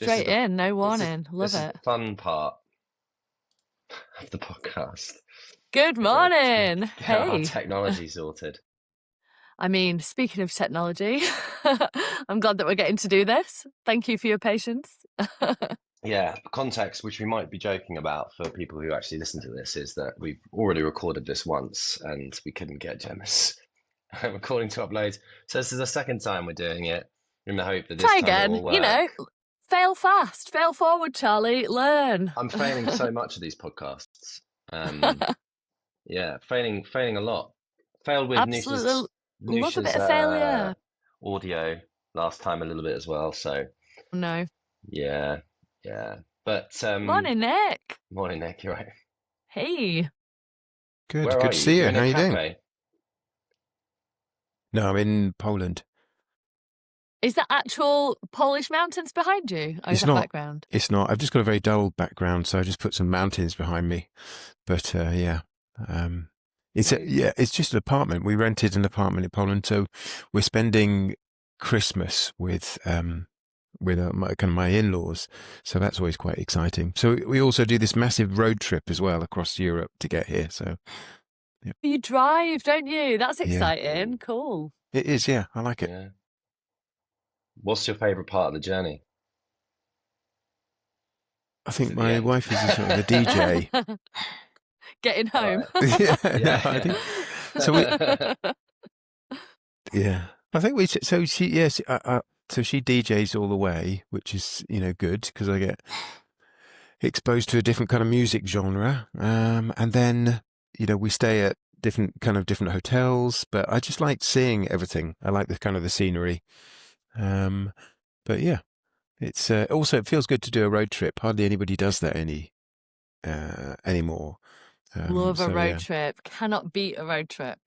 straight in, no warning. Love this is it. the fun part of the podcast. Good morning. Get our Hey. technology sorted. I mean, speaking of technology, I'm glad that we're getting to do this. Thank you for your patience. Yeah, context, which we might be joking about for people who actually listen to this, is that we've already recorded this once and we couldn't get Gemma's recording to upload. So this is the second time we're doing it in the hope that this Try time it again. will work. You know, fail fast, fail forward, Charlie. Learn. I'm failing so much of these podcasts. Yeah, failing a lot. Failed with Absolutely love a bit Noosh's of failure. audio last time a little bit as well. So No. yeah. But Morning, Nick. morning, Nick. You're right. Hey. Good. Where Good are to you? see you. You're in How a are you doing? cafe? No, I'm in Poland. Is that actual Polish mountains behind you? Or is It's that not. background? It's not. I've just got a very dull background, so I just put some mountains behind me. But yeah, it's it's just an apartment. We rented an apartment in Poland, so we're spending Christmas with my in-laws. So that's always quite exciting. So we also do this massive road trip as well across Europe to get here. So yeah. You drive, don't you? That's Yeah. exciting. Cool. It is. Yeah, I like it. Yeah. What's your favorite part of the journey? I think To the my end. wife is a sort of a DJ. Getting home. Yeah, Yeah. no, I think so. Yeah, I think we. So she, yes, so she DJs all the way, which is good because I get exposed to a different kind of music genre, and then we stay at different hotels. But I just like seeing everything. I like the kind of the scenery. But yeah, it's also it feels good to do a road trip. Hardly anybody does that anymore. Love a road trip. Cannot beat a road trip.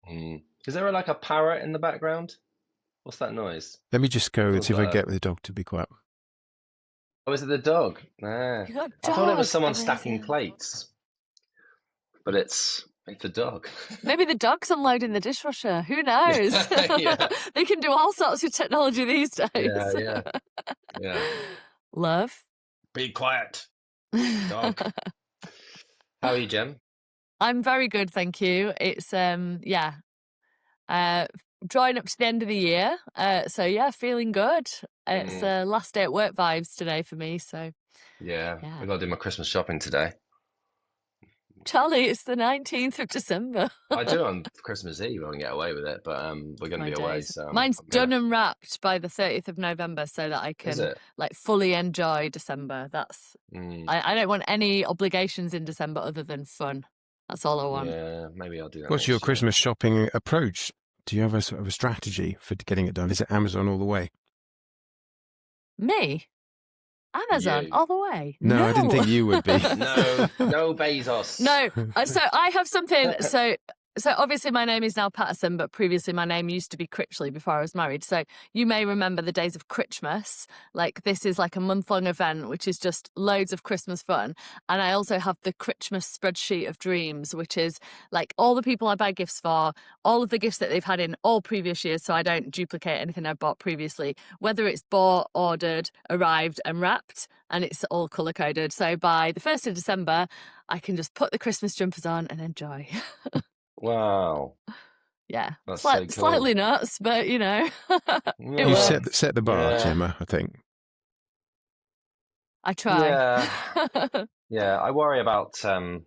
Is there like a parrot in the background? What's that noise? Let me just go and see if I get the dog to be quiet. Oh, is it the dog? Ah. You got a I thought it was dog. someone Amazing. stacking plates, but it's the dog. Maybe the dog's unloading the dishwasher. Who knows? Yeah. They can do all sorts of technology these days. Yeah. Love. Be quiet, dog. How are you, Gem? I'm very good, thank you. It's drawing up to the end of the year. So yeah, feeling good. It's last day at work vibes today for me. So yeah. I got to do my Christmas shopping today. Charlie, it's the 19th of December. I do on Christmas Eve. I can get away with it, but we're going to be away. So mine's done and wrapped by the 30th of November, so that I can like fully enjoy December. That's I don't want any obligations in December other than fun. That's all I want. Yeah, maybe I'll do that. What's your Christmas shopping approach? Do you have a sort of a strategy for getting it done? Is it Amazon all the way? Me? Amazon all the way? No, I didn't think you would be. No Bezos. No. So I have something. So obviously my name is now Paterson, but previously my name used to be Critchley before I was married. So you may remember the days of Critchmas. Like this is like a month-long event, which is just loads of Christmas fun. And I also have the Critchmas spreadsheet of dreams, which is like all the people I buy gifts for, all of the gifts that they've had in all previous years, so I don't duplicate anything I bought previously, whether it's bought, ordered, arrived and wrapped, and it's all colour-coded. So by the 1st of December, I can just put the Christmas jumpers on and enjoy. Wow. Yeah. That's so cool. Slightly nuts, but you set the bar, Gemma, I think. I try. Yeah. I worry about the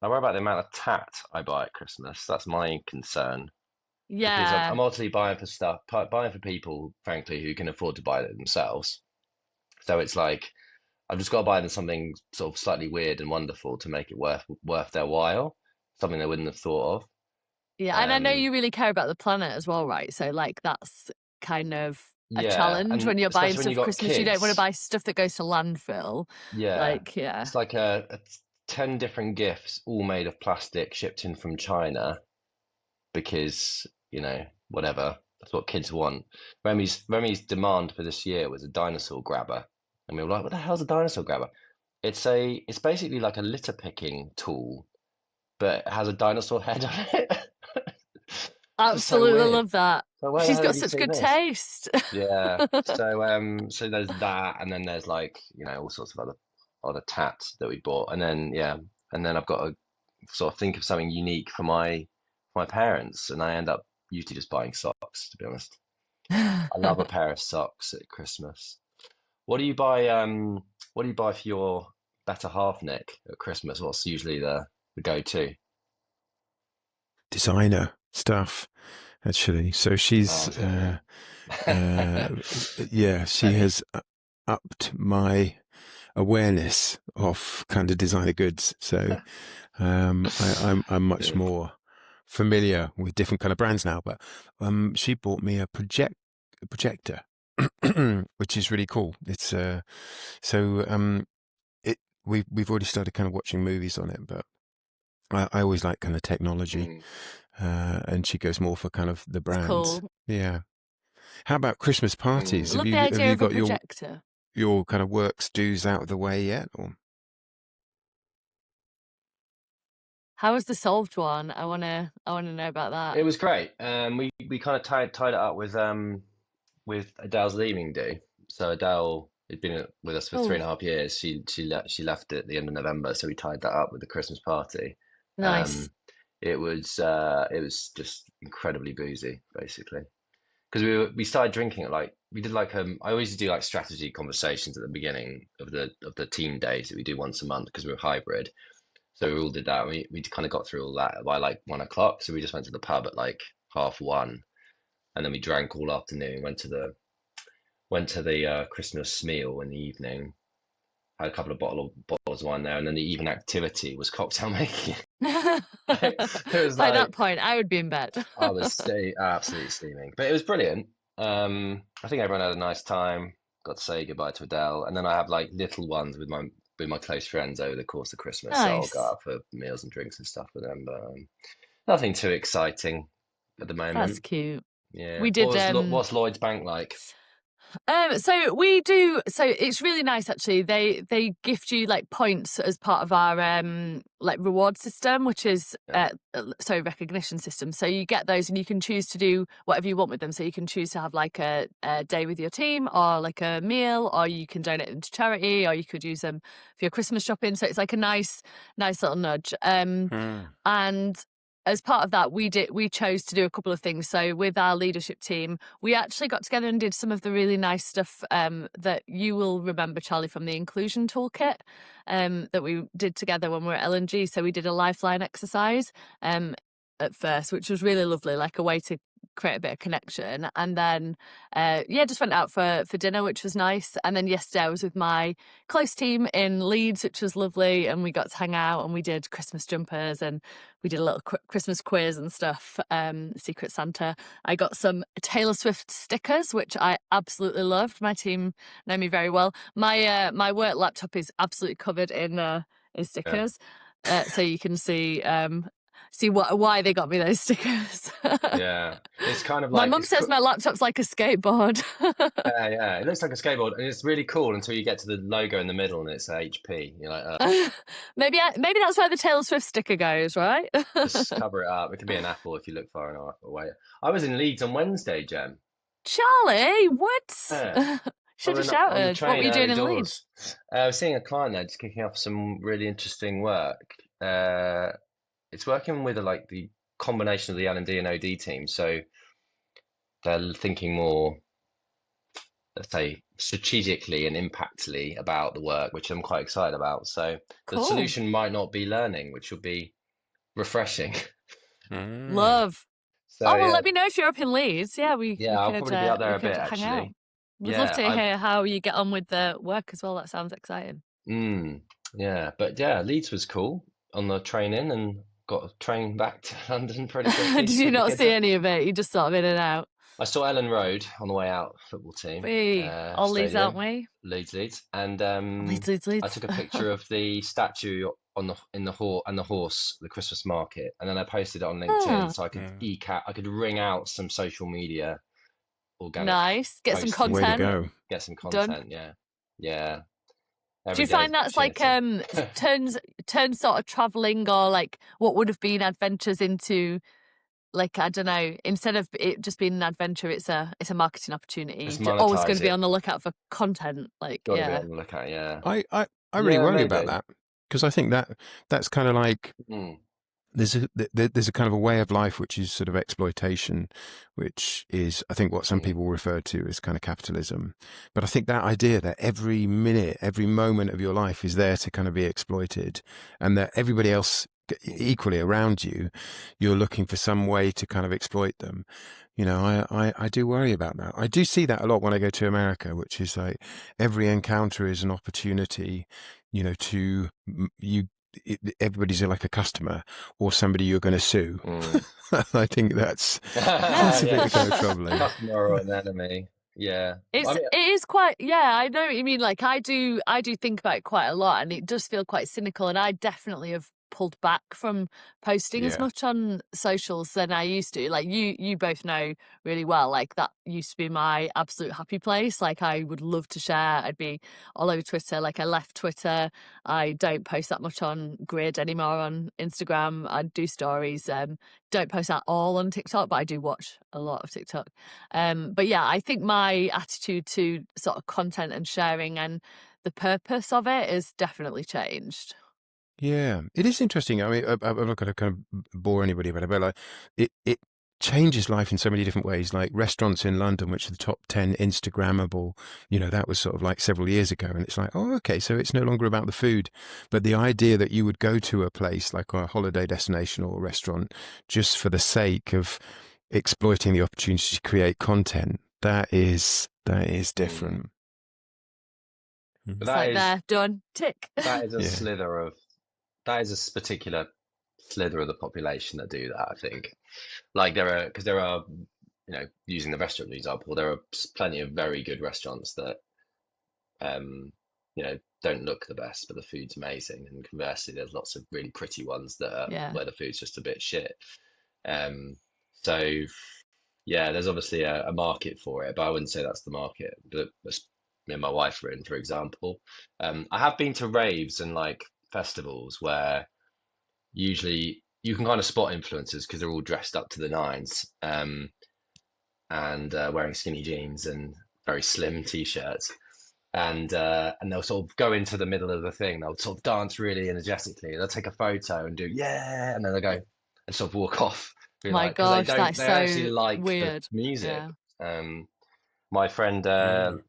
amount of tat I buy at Christmas. That's my concern. Yeah. Because I'm ultimately buying for people, frankly, who can afford to buy it themselves. So it's like I've just got to buy them something sort of slightly weird and wonderful to make it worth their while. Something they wouldn't have thought of. Yeah, and I know you really care about the planet as well, right? So like that's kind of a challenge when you're buying stuff for Christmas. You don't want to buy stuff that goes to landfill. Yeah. It's like a 10 different gifts, all made of plastic, shipped in from China because, whatever. That's what kids want. Remy's demand for this year was a dinosaur grabber. And we were like, what the hell's a dinosaur grabber? It's basically like a litter picking tool, but it has a dinosaur head on it. Absolutely weird. love that. So where the She's hell got have you such seen good this? taste. Yeah. So there's that, and then there's like, all sorts of other tats that we bought, and then I've got to sort of think of something unique for my parents, and I end up usually just buying socks, to be honest. I love a pair of socks at Christmas. What do you buy? What do you buy for your better half, Nick, at Christmas? What's usually the go-to? Designer stuff, actually. So she's, Oh, so yeah. yeah, she Penny. has upped my awareness of kind of designer goods. So I'm much Good. more familiar with different kind of brands now. But she bought me a projector, which is really cool. It's so it we've already started kind of watching movies on it, but I always like kind of technology, Mm. and she goes more for kind of the It's brands. cool. Yeah. How about Christmas parties? Mm. Have Love the you idea of a got projector. your kind of works dues out of the way yet? Or How was the solved one? I wanna know about that. It was great. We kind of tied it up with Adele's leaving do. So Adele had been with us for three Oh, and a half years. She left at the end of November, so we tied that up with the Christmas party. nice. Um, it was just incredibly boozy, basically, because we started drinking at like we did like I always do like strategy conversations at the beginning of the team days that we do once a month because we're hybrid. So we all did that. We kind of got through all that by like 1 o'clock. So we just went to the pub at like 1:30, and then we drank all afternoon. Went to the Christmas meal in the evening. Had a couple of bottles of wine there, and then the evening activity was cocktail making. It was By that like point, I would be in bed. I was absolutely steaming, but it was brilliant. I think everyone had a nice time. Got to say goodbye to Adele, and then I have like little ones with my close friends over the course of Christmas. So I'll go Nice. out for meals and drinks and stuff with them, but nothing too exciting at the That's moment. cute. Yeah. We did What's Lloyd's Bank like? so we do so it's really nice actually. They gift you like points as part of our like reward system, which is Yeah. sorry, recognition system. So you get those and you can choose to do whatever you want with them. So you can choose to have like a day with your team or like a meal, or you can donate them to charity, or you could use them for your Christmas shopping. So it's like a nice little nudge. And as part of that, we chose to do a couple of things. So with our leadership team, we actually got together and did some of the really nice stuff that you will remember, Charlie, from the inclusion toolkit that we did together when we were at LNG. So we did a lifeline exercise at first, which was really lovely, like a way to create a bit of connection. And then just went out for dinner, which was nice. And then yesterday I was with my close team in Leeds, which was lovely, and we got to hang out and we did Christmas jumpers and we did a little Christmas quiz and stuff. Secret Santa. I got some Taylor Swift stickers, which I absolutely loved. My team know me very well. My work laptop is absolutely covered in Yeah. stickers, so you can see why they got me those stickers. Yeah. It's kind of My like mum says my laptop's like a skateboard. yeah. It looks like a skateboard, and it's really cool until you get to the logo in the middle and it's HP. You're like, Maybe that's where the Taylor Swift sticker goes, right? just cover it up. It could be an apple if you look far enough away. I was in Leeds on Wednesday, Jem. Charlie, what? Yeah. Should have On the shouted. What were train you doing early in Leeds? doors. I was seeing a client there just kicking off some really interesting work. It's working with like the combination of the L&D and OD team. So they're thinking more, let's say, strategically and impactfully about the work, which I'm quite excited about. So the Cool. solution might not be learning, which will be refreshing. Love. So Oh, well, yeah, let me know if you're up in Leeds. Yeah, we I'll could probably be up there we a could bit hang out. actually. Would love Yeah, to hear how you get on with the work as well. That sounds exciting. yeah, but yeah, Leeds was cool on the train in, and got a train back to London pretty quickly. Did you Took the not kids see up. any of it? You just sort of in and out. I saw Ellen Road on the way out, football team, We all Leeds, aren't stadium, we? Leeds, and Leeds. I took a picture of the statue on the horse, the Christmas market, and then I posted it on LinkedIn so I could I could ring out some social media organic nice. Get some posting, way to content. go. get some Done. content. Yeah. Do Every you day's find an that's like opportunity. turns sort of traveling or like what would have been adventures into like, I don't know, instead of it just being an adventure, it's a marketing opportunity. Just Always going monetize to be it. on the lookout for content. Like, Got to be yeah. on the lookout. Yeah. I really Yeah, worry about maybe. that, because I think that's kind of like there's a kind of a way of life which is sort of exploitation, which is, I think, what some people refer to as kind of capitalism. But I think that idea that every minute, every moment of your life is there to kind of be exploited, and that everybody else equally around you, you're looking for some way to kind of exploit them. You know, I do worry about that. I do see that a lot when I go to America, which is like every encounter is an opportunity, you know, to everybody's like a customer or somebody you're going to sue. I think that's a bit kind of troubling. Customer or an enemy. Yeah. It is quite, yeah, I know what you mean. Like, I do think about it quite a lot, and it does feel quite cynical, and I definitely have pulled back from posting as much on socials than I used to. Like, you both know really well, like, that used to be my absolute happy place. Like, I would love to share. I'd be all over Twitter. Like, I left Twitter. I don't post that much on Grid anymore on Instagram. I do stories. Don't post at all on TikTok, but I do watch a lot of TikTok. But yeah, I think my attitude to sort of content and sharing and the purpose of it has definitely changed. Yeah, it is interesting. I mean, I'm not going to kind of bore anybody about it, but like it changes life in so many different ways. Like restaurants in London, which are the top 10 Instagrammable, you know, that was sort of like several years ago. And it's like, oh, okay, so it's no longer about the food. But the idea that you would go to a place like a holiday destination or a restaurant just for the sake of exploiting the opportunity to create content, that is different. But It's like, they're done, tick. That is a slither of, that is a particular slither of the population that do that, I think. Like because there are, you know, using the restaurant example, there are plenty of very good restaurants that, you know, don't look the best, but the food's amazing. And conversely, there's lots of really pretty ones that are where the food's just a bit shit. So yeah, there's obviously a market for it, but I wouldn't say that's the market that me and my wife are in, for example. I have been to raves and like festivals where usually you can kind of spot influencers because they're all dressed up to the nines, and wearing skinny jeans and very slim t-shirts, and they'll sort of go into the middle of the thing. They'll sort of dance really energetically. They'll take a photo and do and then they'll go and sort of walk off. My gosh, that's they so actually like weird. the music. Yeah. My friend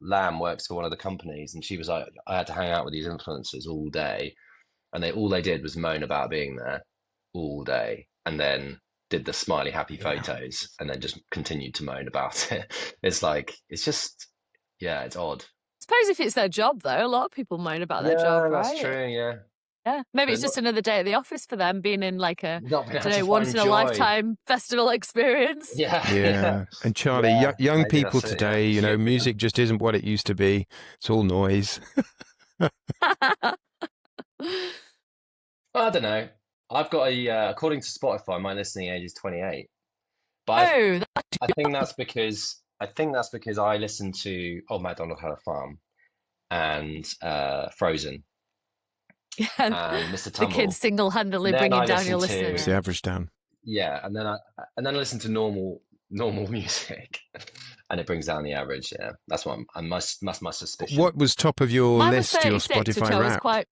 Lamb works for one of the companies, and she was like, I had to hang out with these influencers all day, and all they did was moan about being there all day, and then did the smiley happy photos, and then just continued to moan about it. It's like, it's just, yeah, it's odd. I suppose if it's their job, though, a lot of people moan about their job, right? That's true, yeah. Yeah, maybe it's just another day at the office for them, being in like a, once in a joy. Lifetime festival experience. Yeah. And Charlie, young people today, you know, music just isn't what it used to be. It's all noise. I don't know. I've got according to Spotify, my listening age is 28. But I think that's because I listen to Old MacDonald Had a Farm and Frozen. And Mr. Tumble. The kids single-handedly bringing down your listening. It's the average down. Yeah, and then I listen to normal music, and it brings down the average. Yeah, that's what that's my suspicion. What was top of your list? Your Spotify Wrapped?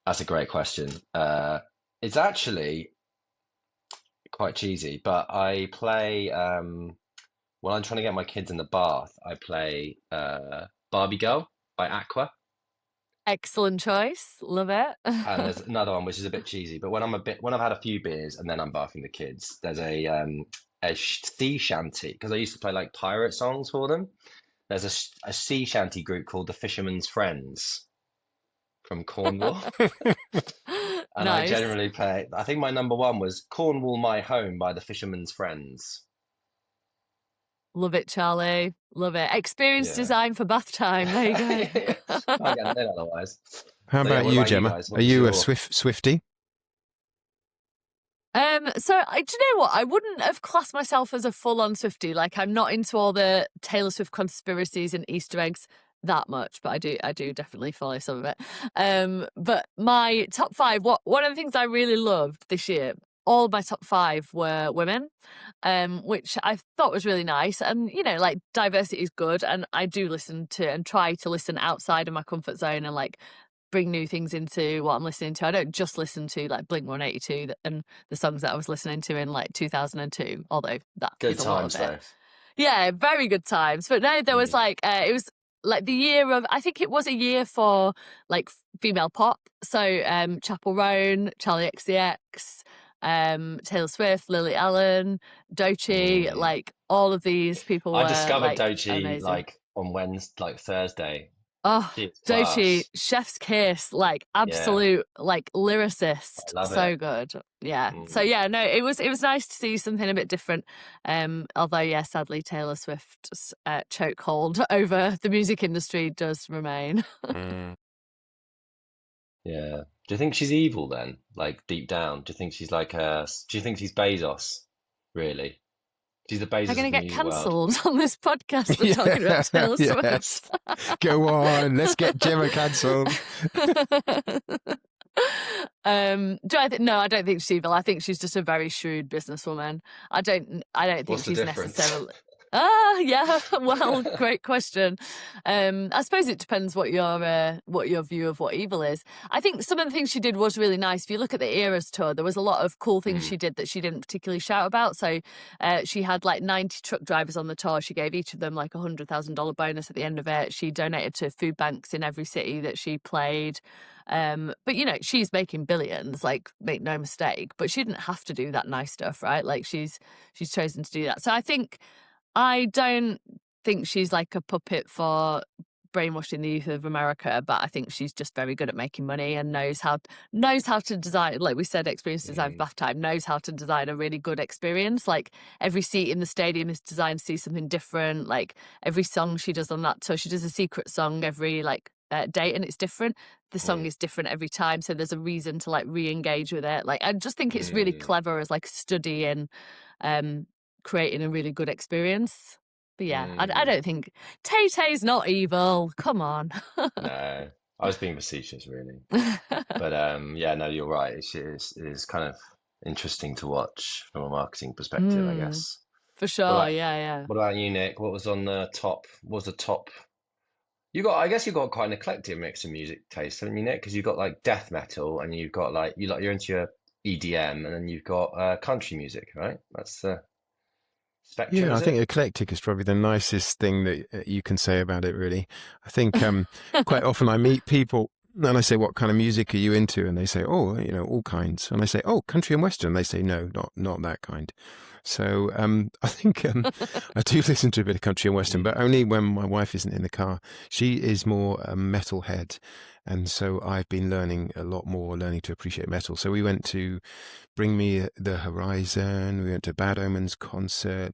That's a great question. It's actually quite cheesy, but I play when I'm trying to get my kids in the bath. I play Barbie Girl by Aqua. Excellent choice. Love it. And there's another one which is a bit cheesy, but when I've had a few beers and then I'm bathing the kids, there's a sea shanty, because I used to play like pirate songs for them. There's a sea shanty group called the Fisherman's Friends from Cornwall. And I generally play, I think my number one was Cornwall My Home by the Fisherman's Friends. Love it, Charlie. Love it. Experience design for bath time. There you go. I get it otherwise. How about you, Gemma? Are you a Swiftie? So do you know what? I wouldn't have classed myself as a full-on Swiftie. Like, I'm not into all the Taylor Swift conspiracies and Easter eggs that much, but I do definitely follow some of it. But my top 5, one of the things I really loved this year all my top 5 were women, which I thought was really nice. And, you know, like diversity is good. And I do listen to and try to listen outside of my comfort zone and like bring new things into what I'm listening to. I don't just listen to like Blink-182 and the songs that I was listening to in like 2002, although that Good is a lot times of it. though. Yeah, very good times. But no, there was like, it was like the year of, I think it was a year for like female pop. So Chapel Roan, Charlie XCX, Taylor Swift, Lily Allen, Doechii, like all of these people I were discovered like Doechii amazing. like on Wednesday, like Thursday. Oh, Doechii, Class. chef's kiss, like absolute like lyricist, I love so it. good. Yeah. So yeah, no, it was nice to see something a bit different. Although yeah, sadly Taylor Swift's chokehold over the music industry does remain. Yeah. Do you think she's evil then? Like deep down, do you think she's like do you think she's Bezos? Really? She's the I'm Bezos going of to the get music world. cancelled on this podcast for talking about Taylor Yes. Swift. Go on, let's get Gemma cancelled. No, I don't think she's evil. I think she's just a very shrewd businesswoman. I don't think What's the she's difference? necessarily. Yeah. Well, great question. I suppose it depends what your view of what evil is. I think some of the things she did was really nice. If you look at the Eras tour, there was a lot of cool things she did that she didn't particularly shout about. So she had like 90 truck drivers on the tour. She gave each of them like $100,000 bonus at the end of it. She donated to food banks in every city that she played. But you know, she's making billions, like make no mistake, but she didn't have to do that nice stuff, right? Like she's chosen to do that. So I don't think she's like a puppet for brainwashing the youth of America, but I think she's just very good at making money and knows how to design, like we said, experience design for bath time, knows how to design a really good experience. Like every seat in the stadium is designed to see something different. Like every song she does on that tour, she does a secret song every like date and it's different. The song is different every time, so there's a reason to like re-engage with it. Like I just think it's really clever as like a study in creating a really good experience. But yeah, I don't think Tay-Tay's not evil. Come on. No, I was being facetious, really. But yeah, no, you're right. It is kind of interesting to watch from a marketing perspective, I guess. For sure, yeah. What about you, Nick? What was on the top? What was the top? I guess you got quite an eclectic mix of music taste, haven't you, Nick? Because you've got like death metal, and you've got like you're into your EDM, and then you've got country music, right? That's the spectrum. Yeah, I is think it? eclectic is probably the nicest thing that you can say about it, really. I think quite often I meet people and I say, what kind of music are you into? And they say, oh, you know, all kinds. And I say, oh, country and western. And they say, no, not that kind. So I think I do listen to a bit of country and western, but only when my wife isn't in the car. She is more a metalhead. And so I've been learning to appreciate metal. So we went to Bring Me the Horizon. We went to Bad Omens concert.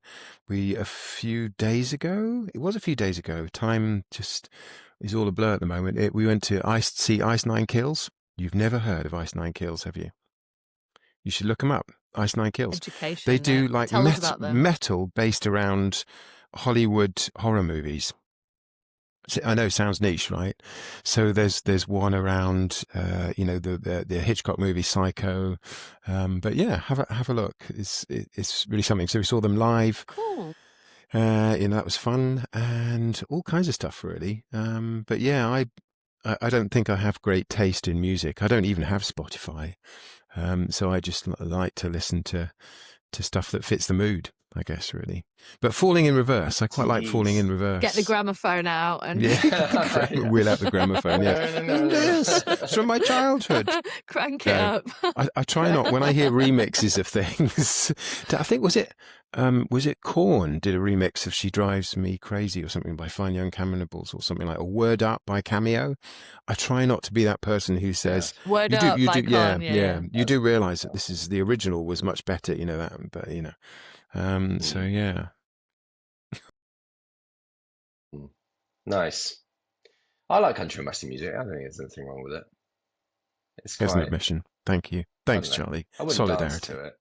It was a few days ago. Time just is all a blur at the moment. We went to Ice Nine Kills. You've never heard of Ice Nine Kills, have you? You should look them up. Ice Nine Kills. Education. They do like metal based around Hollywood horror movies. I know it sounds niche, right? So there's one around, the Hitchcock movie Psycho, but yeah, have a look. It's really something. So we saw them live. Cool. That was fun and all kinds of stuff, really. But yeah, I don't think I have great taste in music. I don't even have Spotify, so I just like to listen to stuff that fits the mood, I guess, really. But Falling in Reverse, I quite like Falling in Reverse. Get the gramophone out and we'll have the gramophone. Yeah, yes, it's from my childhood. Crank it up. I try not when I hear remixes of things. I think was it Korn did a remix of "She Drives Me Crazy" or something by Fine Young Cannibals or something like a Word Up by Cameo. I try not to be that person who says Word Up by Korn. Yeah. You do realise that this is the original was much better, you know that, but you know. So yeah. Nice. I like country and western music. I don't think there's anything wrong with it. It's There's an admission. Thank you. Thanks, Charlie. I wouldn't Solidarity. dance to it.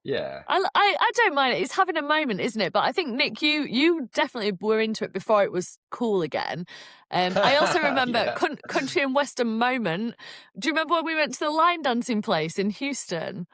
Yeah. I don't mind it. It's having a moment, isn't it? But I think, Nick, you definitely were into it before it was cool again. I also remember Yeah. country and western moment. Do you remember when we went to the line dancing place in Houston?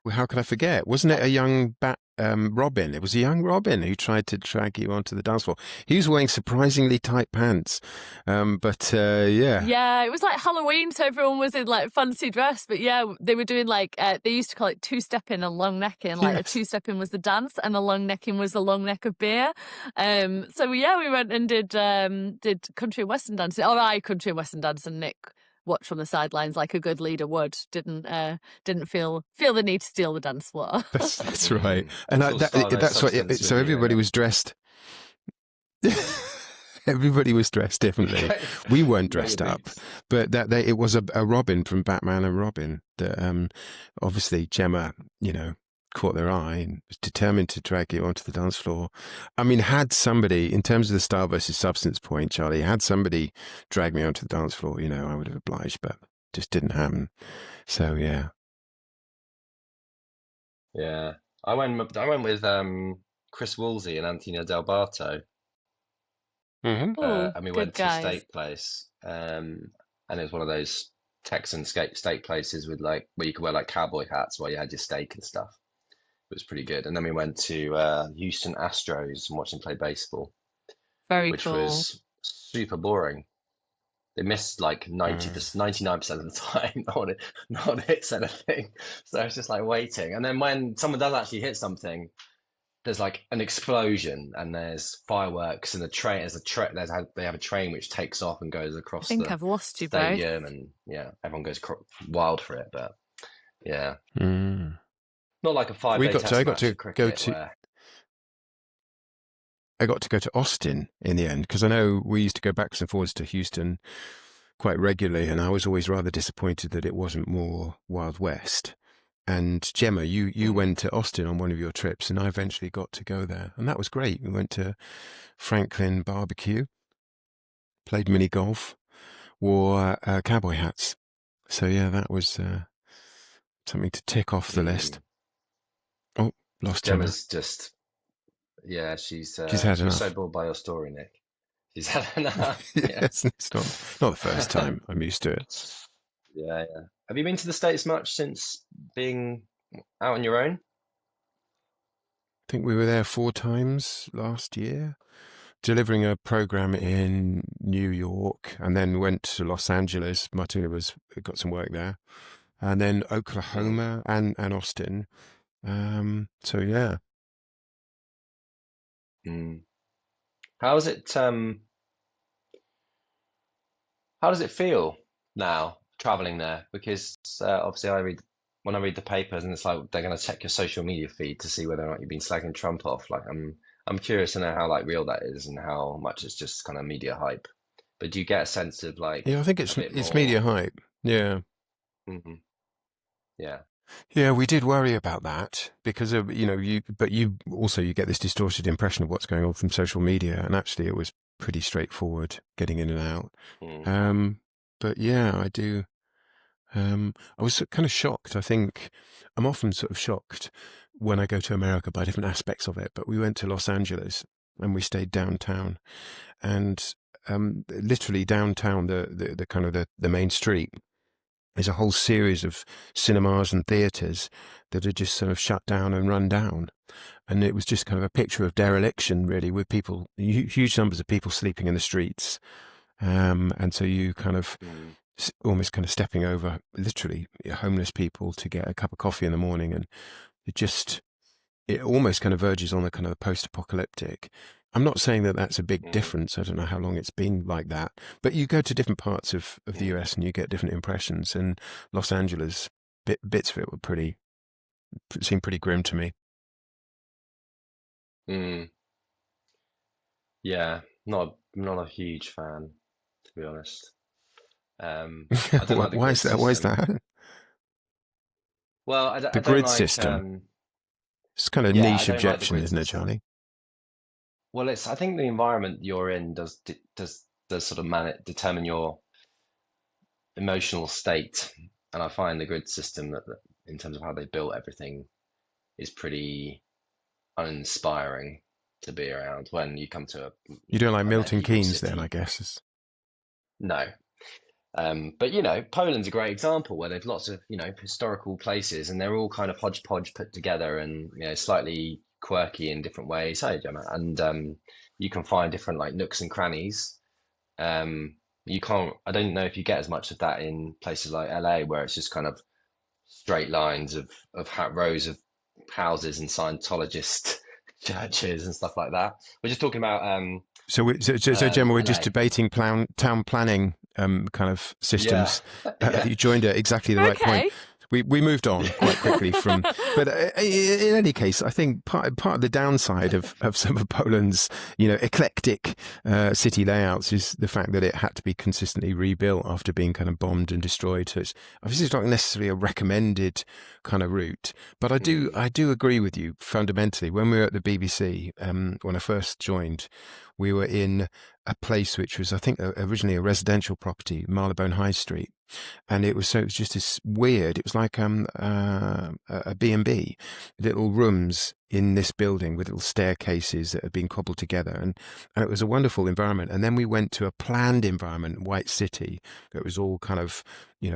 Well, how could I forget? Wasn't it a young Robin? It was a young Robin who tried to drag you onto the dance floor. He was wearing surprisingly tight pants, but yeah. Yeah, it was like Halloween, so everyone was in like fancy dress. But yeah, they were doing like they used to call it two-stepping and long necking. Like a Yes. two-stepping was the dance, and the long necking was the long neck of beer. So yeah, we went and did country and western dancing. Or I country and western dance, and Nick watched from the sidelines like a good leader would. Didn't feel the need to steal the dance floor. That's right. And It's all style, no that's what. substance So with you, everybody yeah. was dressed. Everybody was dressed differently. We weren't dressed up, but it was a Robin from Batman and Robin that obviously Gemma, caught their eye and was determined to drag you onto the dance floor. I mean, had somebody, in terms of the style versus substance point, Charlie, had somebody drag me onto the dance floor, I would have obliged, but just didn't happen. So yeah. Yeah. I went with Chris Woolsey and Antonio Del Barto. Mm-hmm. Oh, And we good went to a guys. steak place. And it was one of those Texan steak places with like where you could wear like cowboy hats while you had your steak and stuff. It was pretty good. And then we went to Houston Astros and watched them play baseball, Very which cool. was super boring. They missed like 99% of the time. Not on hits anything. So it's just like waiting. And then when someone does actually hit something, there's like an explosion and there's fireworks and they have a train which takes off and goes I across think the I've lost you both. stadium, and yeah, everyone goes wild for it. But yeah, Mm. not like a 5-day test match of cricket where I got to go to Austin in the end because I know we used to go backwards and forwards to Houston quite regularly, and I was always rather disappointed that it wasn't more Wild West. And Gemma, you went to Austin on one of your trips, and I eventually got to go there, and that was great. We went to Franklin Barbecue, played mini golf, wore cowboy hats. So yeah, that was something to tick off the list. Oh, lost Gemma. Gemma's just she's had she was enough. so bored by your story, Nick. She's had enough. Yes, it's not the first time. I'm used to it. Yeah. Have you been to the States much since being out on your own? I think we were there 4 times last year, delivering a program in New York, and then went to Los Angeles. Martina got some work there, and then Oklahoma and Austin. So yeah. How is it? How does it feel now traveling there? Because obviously, when I read the papers, and it's like they're going to check your social media feed to see whether or not you've been slagging Trump off. Like, I'm curious to know how like real that is and how much it's just kind of media hype. But do you get a sense of like? Yeah, I think a bit it's more... media hype. Yeah. Mm-hmm. Yeah. Yeah, we did worry about that because of you get this distorted impression of what's going on from social media, and actually it was pretty straightforward getting in and out. But yeah, I do. I was kind of shocked. I think I'm often sort of shocked when I go to America by different aspects of it. But we went to Los Angeles and we stayed downtown, and literally downtown, the kind of the main street, there's a whole series of cinemas and theatres that are just sort of shut down and run down. And it was just kind of a picture of dereliction, really, with people, huge numbers of people sleeping in the streets. And so you kind of almost kind of stepping over literally homeless people to get a cup of coffee in the morning. And it almost kind of verges on the kind of the post-apocalyptic. I'm not saying that that's a big difference. I don't know how long it's been like that. But you go to different parts of the US and you get different impressions. And Los Angeles, bits of it seemed pretty grim to me. Yeah, not a huge fan, to be honest. I don't like the Why grid is that? Why is system. that? Well, I The don't grid like system. It's kind of yeah, I niche don't like the objection, grid isn't it, system. Charlie? Well, I think the environment you're in does sort of determine your emotional state, and I find the grid system that in terms of how they built everything is pretty uninspiring to be around when you come to You don't like a Milton medieval Keynes then, I city. guess. No. But Poland's a great example where they've lots of historical places, and they're all kind of hodgepodge put together, and slightly quirky in different ways. Hi, Gemma. And you can find different like nooks and crannies. You can't. I don't know if you get as much of that in places like LA, where it's just kind of straight lines of rows of houses and Scientologist churches and stuff like that. We're just talking about So Gemma, we're just LA. debating town planning kind of Yeah, systems. yeah. You joined at exactly the right point. Okay. We moved on quite quickly from, but in any case, I think part of the downside of some of Poland's eclectic city layouts is the fact that it had to be consistently rebuilt after being kind of bombed and destroyed. So it's not necessarily a recommended kind of route, but I do agree with you fundamentally. When we were at the BBC, when I first joined, we were in a place which was, I think, originally a residential property, Marylebone High Street. And it was just this weird, it was like a B&B, little rooms in this building with little staircases that had been cobbled together. And it was a wonderful environment. And then we went to a planned environment, White City, that was all kind of,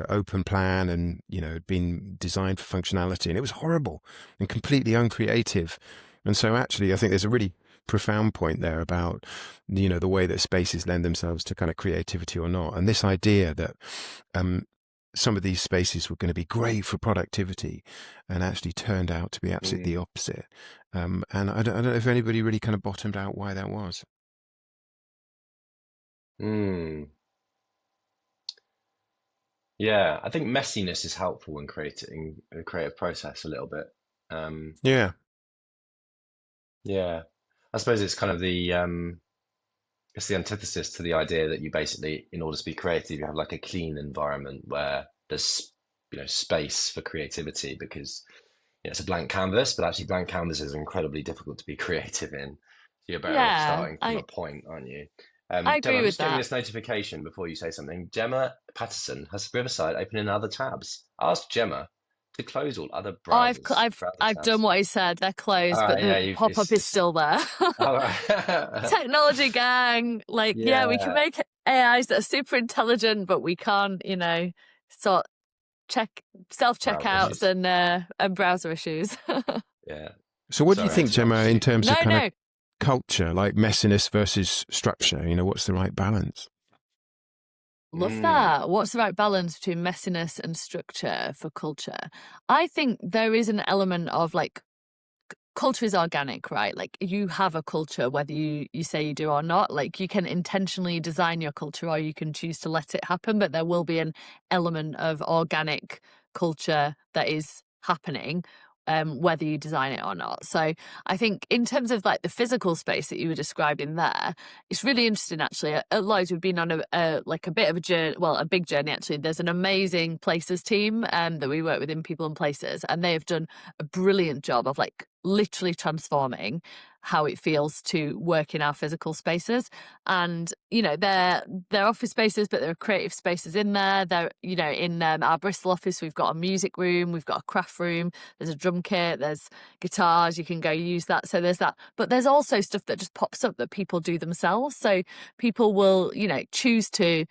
open plan and, had been designed for functionality. And it was horrible and completely uncreative. And so actually, I think there's a really profound point there about the way that spaces lend themselves to kind of creativity or not, and this idea that some of these spaces were going to be great for productivity and actually turned out to be absolutely the opposite, and I don't know if anybody really kind of bottomed out why that was. Yeah, I think messiness is helpful in creating a creative process a little bit. Yeah. Yeah, I suppose it's kind of it's the antithesis to the idea that you basically, in order to be creative, you have like a clean environment where there's space for creativity, because it's a blank canvas, but actually blank canvases are incredibly difficult to be creative in. So you're better off Yeah, starting from a point, aren't you? I Gemma, agree I'm with just getting that. this notification before you say something. Gemma Paterson has Riverside open in other tabs. Ask Gemma to close all other I've done tabs. what I said. They're All closed, but right, yeah, the pop-up is it's still there. all right. Technology gang, like, yeah, we can Yeah, make AIs that are super intelligent, but we can't, sort browser self-checkouts issues. and browser issues. Yeah. So what do you Sorry, I think, Gemma, interrupted in you. terms No, of kind of no. culture, like messiness versus structure? What's the right balance? Love Mm, that. What's the right balance between messiness and structure for culture? I think there is an element of like culture is organic, right? Like you have a culture, whether you say you do or not. Like you can intentionally design your culture or you can choose to let it happen, but there will be an element of organic culture that is happening. Whether you design it or not. So I think in terms of like the physical space that you were describing there, it's really interesting actually. At Lloyd's, we've been on a bit of a journey, well, a big journey actually. There's an amazing places team that we work with in People and Places, and they have done a brilliant job of like literally transforming how it feels to work in our physical spaces. And they're office spaces, but there are creative spaces in there. They're in our Bristol office, we've got a music room, we've got a craft room, there's a drum kit, there's guitars, you can go use that. So there's that, but there's also stuff that just pops up that people do themselves. So people will choose to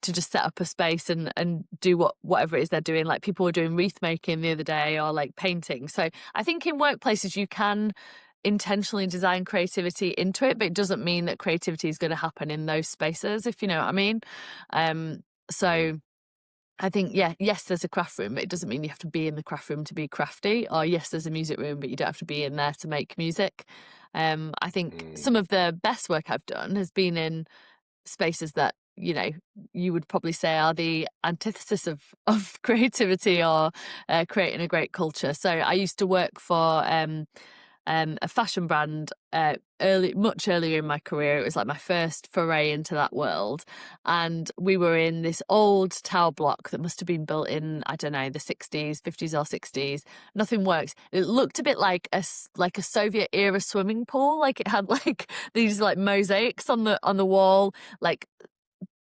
just set up a space and do whatever it is they're doing. Like people were doing wreath making the other day, or like painting. So I think in workplaces you can intentionally design creativity into it, but it doesn't mean that creativity is going to happen in those spaces, if you know what I mean. mm, So I think, yes, there's a craft room, but it doesn't mean you have to be in the craft room to be crafty. Or yes, there's a music room, but you don't have to be in there to make music. I think mm, some of the best work I've done has been in spaces that you would probably say are the antithesis of creativity or creating a great culture. So I used to work for a fashion brand much earlier in my career. It was like my first foray into that world, and we were in this old tower block that must have been built in, I don't know, the 60s, 50s or 60s. Nothing works. It looked a bit like a Soviet era swimming pool. Like it had like these like mosaics on the wall, like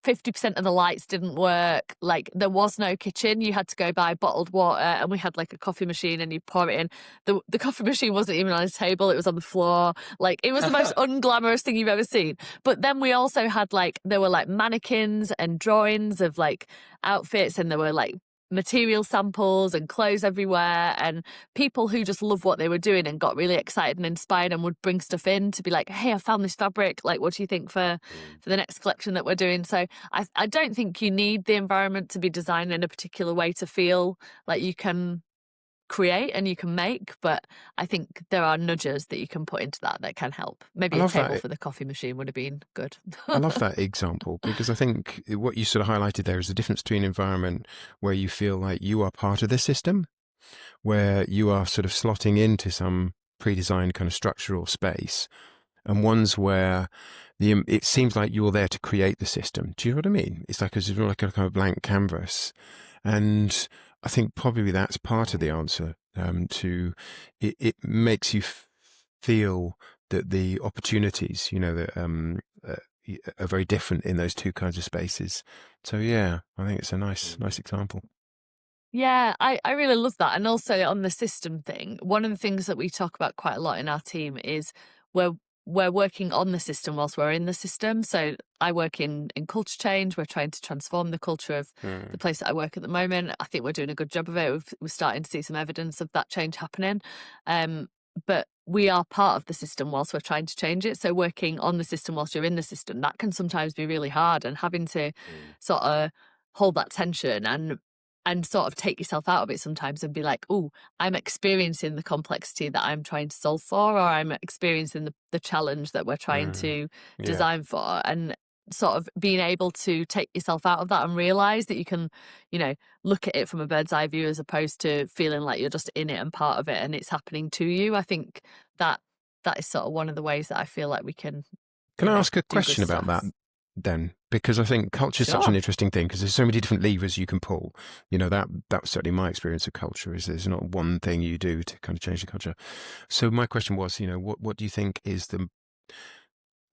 50% of the lights didn't work. Like, there was no kitchen. You had to go buy bottled water, and we had like a coffee machine, and you pour it in. The coffee machine wasn't even on a table, it was on the floor. Like, it was the most unglamorous thing you've ever seen. But then we also had like, there were like mannequins and drawings of like outfits, and there were like material samples and clothes everywhere, and people who just loved what they were doing and got really excited and inspired and would bring stuff in to be like, hey, I found this fabric, like, what do you think for the next collection that we're doing? So I don't think you need the environment to be designed in a particular way to feel like you can create and you can make, but I think there are nudges that you can put into that can help. Maybe a table for the coffee machine would have been good. I love that example, because I think what you sort of highlighted there is the difference between an environment where you feel like you are part of the system, where you are sort of slotting into some pre-designed kind of structural space, and ones where it seems like you're there to create the system. Do you know what I mean? It's like a kind of blank canvas. And I think probably that's part of the answer to it. It makes you feel that the opportunities, that are very different in those two kinds of spaces. So yeah, I think it's a nice example. Yeah, I really love that. And also on the system thing, one of the things that we talk about quite a lot in our team is we're working on the system whilst we're in the system. So I work in culture change. We're trying to transform the culture of the place that I work at the moment. I think we're doing a good job of it. We're starting to see some evidence of that change happening. But we are part of the system whilst we're trying to change it. So working on the system whilst you're in the system, that can sometimes be really hard, and having to sort of hold that tension and sort of take yourself out of it sometimes and be like, oh, I'm experiencing the complexity that I'm trying to solve for, or I'm experiencing the challenge that we're trying to design for. And sort of being able to take yourself out of that and realize that you can, look at it from a bird's eye view as opposed to feeling like you're just in it and part of it and it's happening to you. I think that is sort of one of the ways that I feel like we can. Can I ask a question about that then? Because I think culture is such an interesting thing, because there's so many different levers you can pull. That was certainly my experience of culture, is there's not one thing you do to kind of change the culture. So my question was, what do you think is the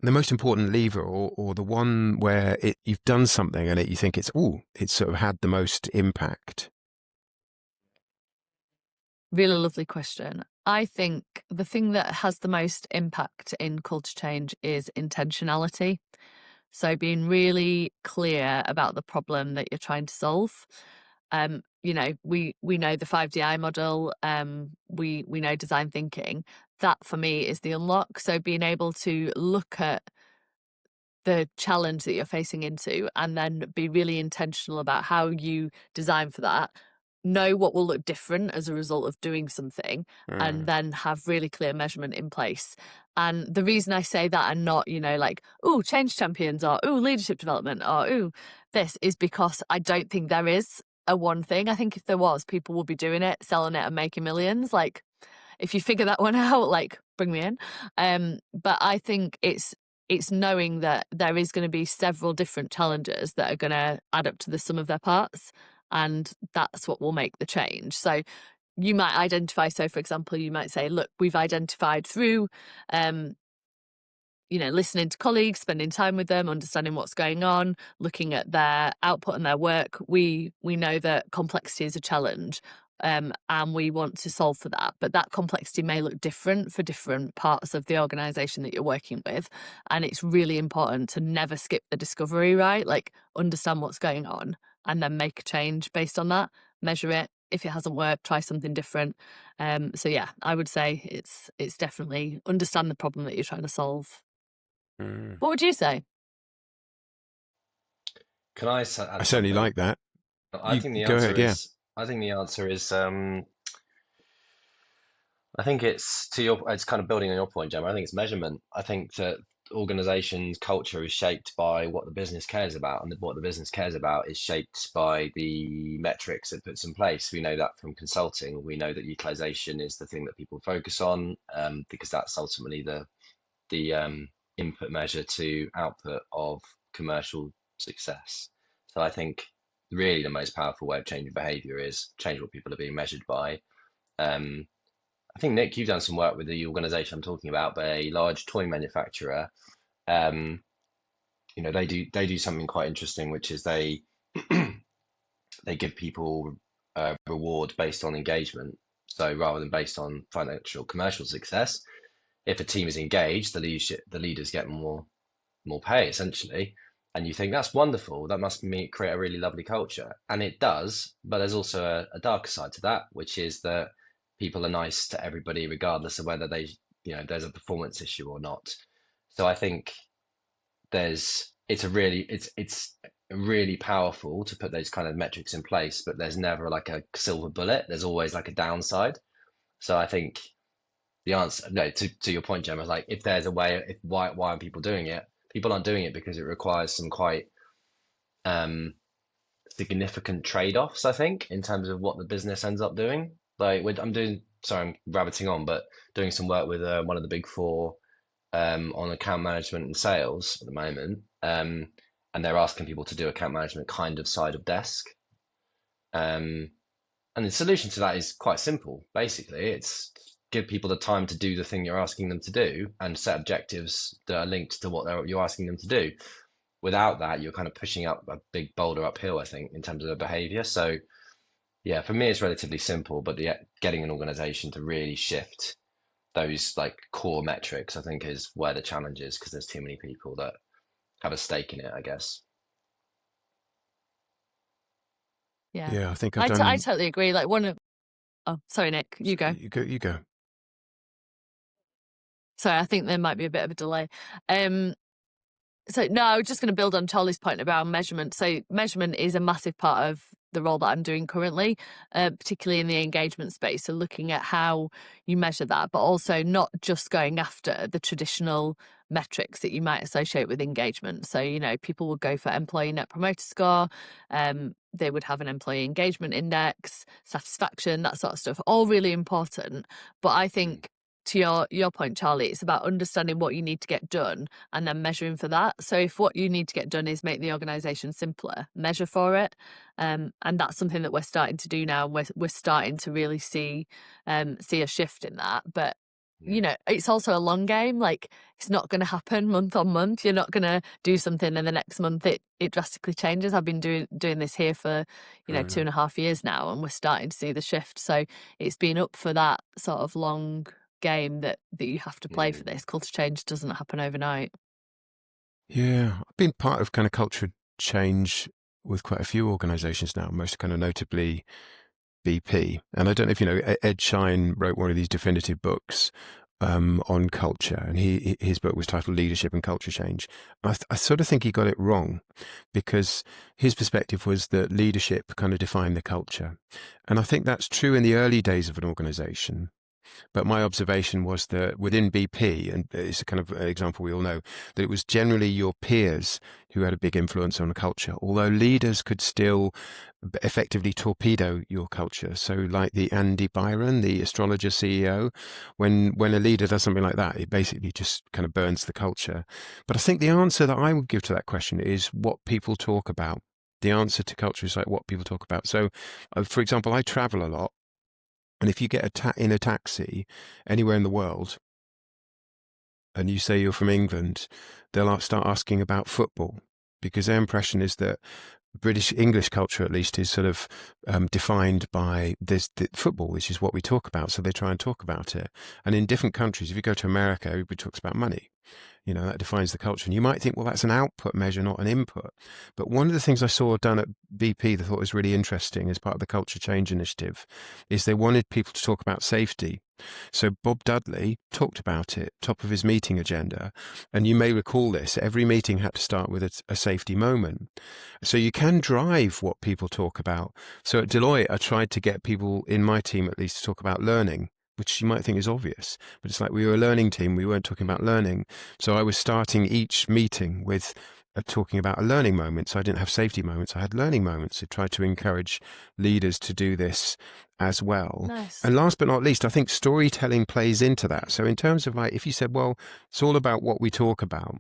most important lever, or the one where you've done something and you think it's sort of had the most impact? Really lovely question. I think the thing that has the most impact in culture change is intentionality. So being really clear about the problem that you're trying to solve. We know the 5DI model. We know design thinking. That for me is the unlock. So being able to look at the challenge that you're facing into and then be really intentional about how you design for that. Know what will look different as a result of doing something, and then have really clear measurement in place. And the reason I say that, and not, like, change champions, or leadership development, or this, is because I don't think there is a one thing. I think if there was, people would be doing it, selling it and making millions. Like, if you figure that one out, like, bring me in. But I think it's knowing that there is going to be several different challenges that are going to add up to the sum of their parts. And that's what will make the change. So you might identify, for example, you might say, look, we've identified through, listening to colleagues, spending time with them, understanding what's going on, looking at their output and their work. We know that complexity is a challenge, and we want to solve for that. But that complexity may look different for different parts of the organisation that you're working with. And it's really important to never skip the discovery, right? Like, understand what's going on and then make a change based on that, measure it. If it hasn't worked, try something different. So yeah, I would say it's definitely understand the problem that you're trying to solve. What would you say? Can I add I something? certainly like that. I think the answer is I think it's kind of building on your point, Gemma. I think it's measurement. I think that organizations' culture is shaped by what the business cares about, and what the business cares about is shaped by the metrics it puts in place. We know that from consulting. We know that utilization is the thing that people focus on, because that's ultimately the input measure to output of commercial success. So I think really the most powerful way of changing behavior is change what people are being measured by. I think, Nick, you've done some work with the organization I'm talking about, but a large toy manufacturer. they do something quite interesting, which is they give people reward based on engagement. So rather than based on financial commercial success, if a team is engaged, the leaders get more pay essentially. And you think that's wonderful. That must create a really lovely culture, and it does. But there's also a darker side to that, which is that people are nice to everybody, regardless of whether there's a performance issue or not. So I think it's really powerful to put those kind of metrics in place, but there's never like a silver bullet. There's always like a downside. So I think the answer, no, to your point, Gemma, like if there's a way, why aren't people doing it? People aren't doing it because it requires some quite significant trade-offs, I think, in terms of what the business ends up doing. Like I'm rabbiting on, but doing some work with one of the big four on account management and sales at the moment, and they're asking people to do account management kind of side of desk. And the solution to that is quite simple. Basically, it's give people the time to do the thing you're asking them to do and set objectives that are linked to what you're asking them to do. Without that, you're kind of pushing up a big boulder uphill, I think, in terms of the behavior. So, yeah, for me, it's relatively simple, but getting an organization to really shift those like core metrics, I think, is where the challenge is, because there's too many people that have a stake in it, I guess. Yeah, I think I totally agree. Like oh, sorry, Nick, you go. You go. Sorry, I think there might be a bit of a delay. So no, I was just going to build on Charlie's point about measurement. So measurement is a massive part of the role that I'm doing currently, particularly in the engagement space. So looking at how you measure that, but also not just going after the traditional metrics that you might associate with engagement. So, people would go for employee net promoter score. They would have an employee engagement index, satisfaction, that sort of stuff, all really important. But I think to your point, Charlie, it's about understanding what you need to get done and then measuring for that. So if what you need to get done is make the organisation simpler, measure for it. And that's something that we're starting to do now. We're starting to really see a shift in that. But it's also a long game. Like, it's not going to happen month on month. You're not going to do something and the next month it drastically changes. I've been doing this here for 2.5 years now, and we're starting to see the shift. So it's been up for that sort of long game that you have to play for this. Culture change doesn't happen overnight. Yeah, I've been part of kind of culture change with quite a few organisations now, most kind of notably BP. And I don't know if you know, Ed Shine wrote one of these definitive books on culture, and his book was titled Leadership and Culture Change. I sort of think he got it wrong, because his perspective was that leadership kind of defined the culture. And I think that's true in the early days of an organisation. But my observation was that within BP, and it's a kind of an example we all know, that it was generally your peers who had a big influence on the culture, although leaders could still effectively torpedo your culture. So like the Andy Byron, the astrologer CEO, when a leader does something like that, it basically just kind of burns the culture. But I think the answer that I would give to that question is what people talk about. The answer to culture is like what people talk about. So, for example, I travel a lot. And if you get in a taxi anywhere in the world and you say you're from England, they'll start asking about football, because their impression is that British English culture, at least, is sort of defined by the football, which is what we talk about. So they try and talk about it. And in different countries, if you go to America, everybody talks about money. That defines the culture. And you might think, well, that's an output measure, not an input. But one of the things I saw done at BP that I thought was really interesting as part of the Culture Change Initiative is they wanted people to talk about safety. So Bob Dudley talked about it, top of his meeting agenda. And you may recall this, every meeting had to start with a safety moment. So you can drive what people talk about. So at Deloitte, I tried to get people in my team at least to talk about learning, which you might think is obvious, but it's like we were a learning team. We weren't talking about learning. So I was starting each meeting with talking about a learning moment. So I didn't have safety moments. I had learning moments. I tried to encourage leaders to do this as well. Nice. And last but not least, I think storytelling plays into that. So in terms of like, if you said, well, it's all about what we talk about,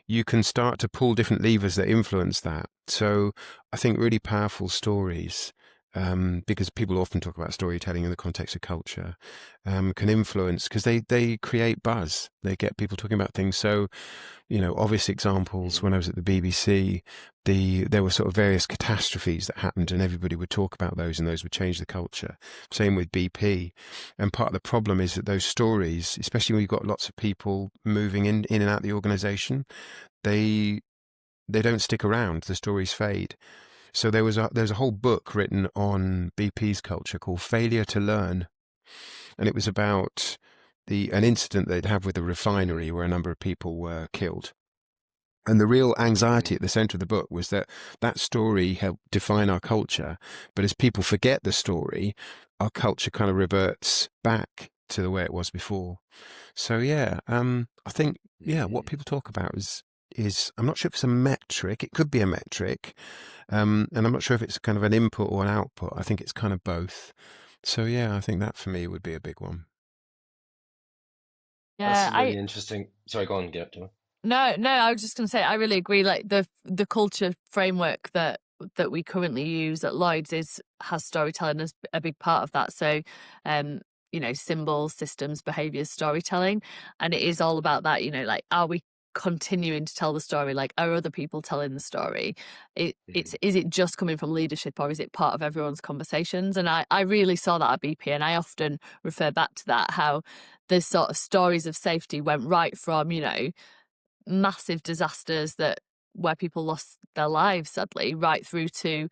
you can start to pull different levers that influence that. So I think really powerful stories because people often talk about storytelling in the context of culture, can influence because they create buzz. They get people talking about things. So, obvious examples, when I was at the BBC, there were sort of various catastrophes that happened and everybody would talk about those and those would change the culture. Same with BP. And part of the problem is that those stories, especially when you've got lots of people moving in and out of the organisation, they don't stick around. The stories fade. So there's a whole book written on BP's culture called Failure to Learn. And it was about an incident they'd have with a refinery where a number of people were killed. And the real anxiety at the center of the book was that story helped define our culture. But as people forget the story, our culture kind of reverts back to the way it was before. So, I think, what people talk about is I'm not sure if it's a metric. It could be a metric. And I'm not sure if it's kind of an input or an output. I think it's kind of both. So, I think that for me would be a big one. Yeah, that's really interesting. Sorry, go on, Gemma. No, I was just going to say I really agree. Like the culture framework that we currently use at Lloyd's has storytelling as a big part of that. So, symbols, systems, behaviours, storytelling, and it is all about that. Like, are we continuing to tell the story? Like, are other people telling the story? Is it just coming from leadership, or is it part of everyone's conversations? And I really saw that at BP, and I often refer back to that, how the sort of stories of safety went right from massive disasters where people lost their lives, sadly, right through to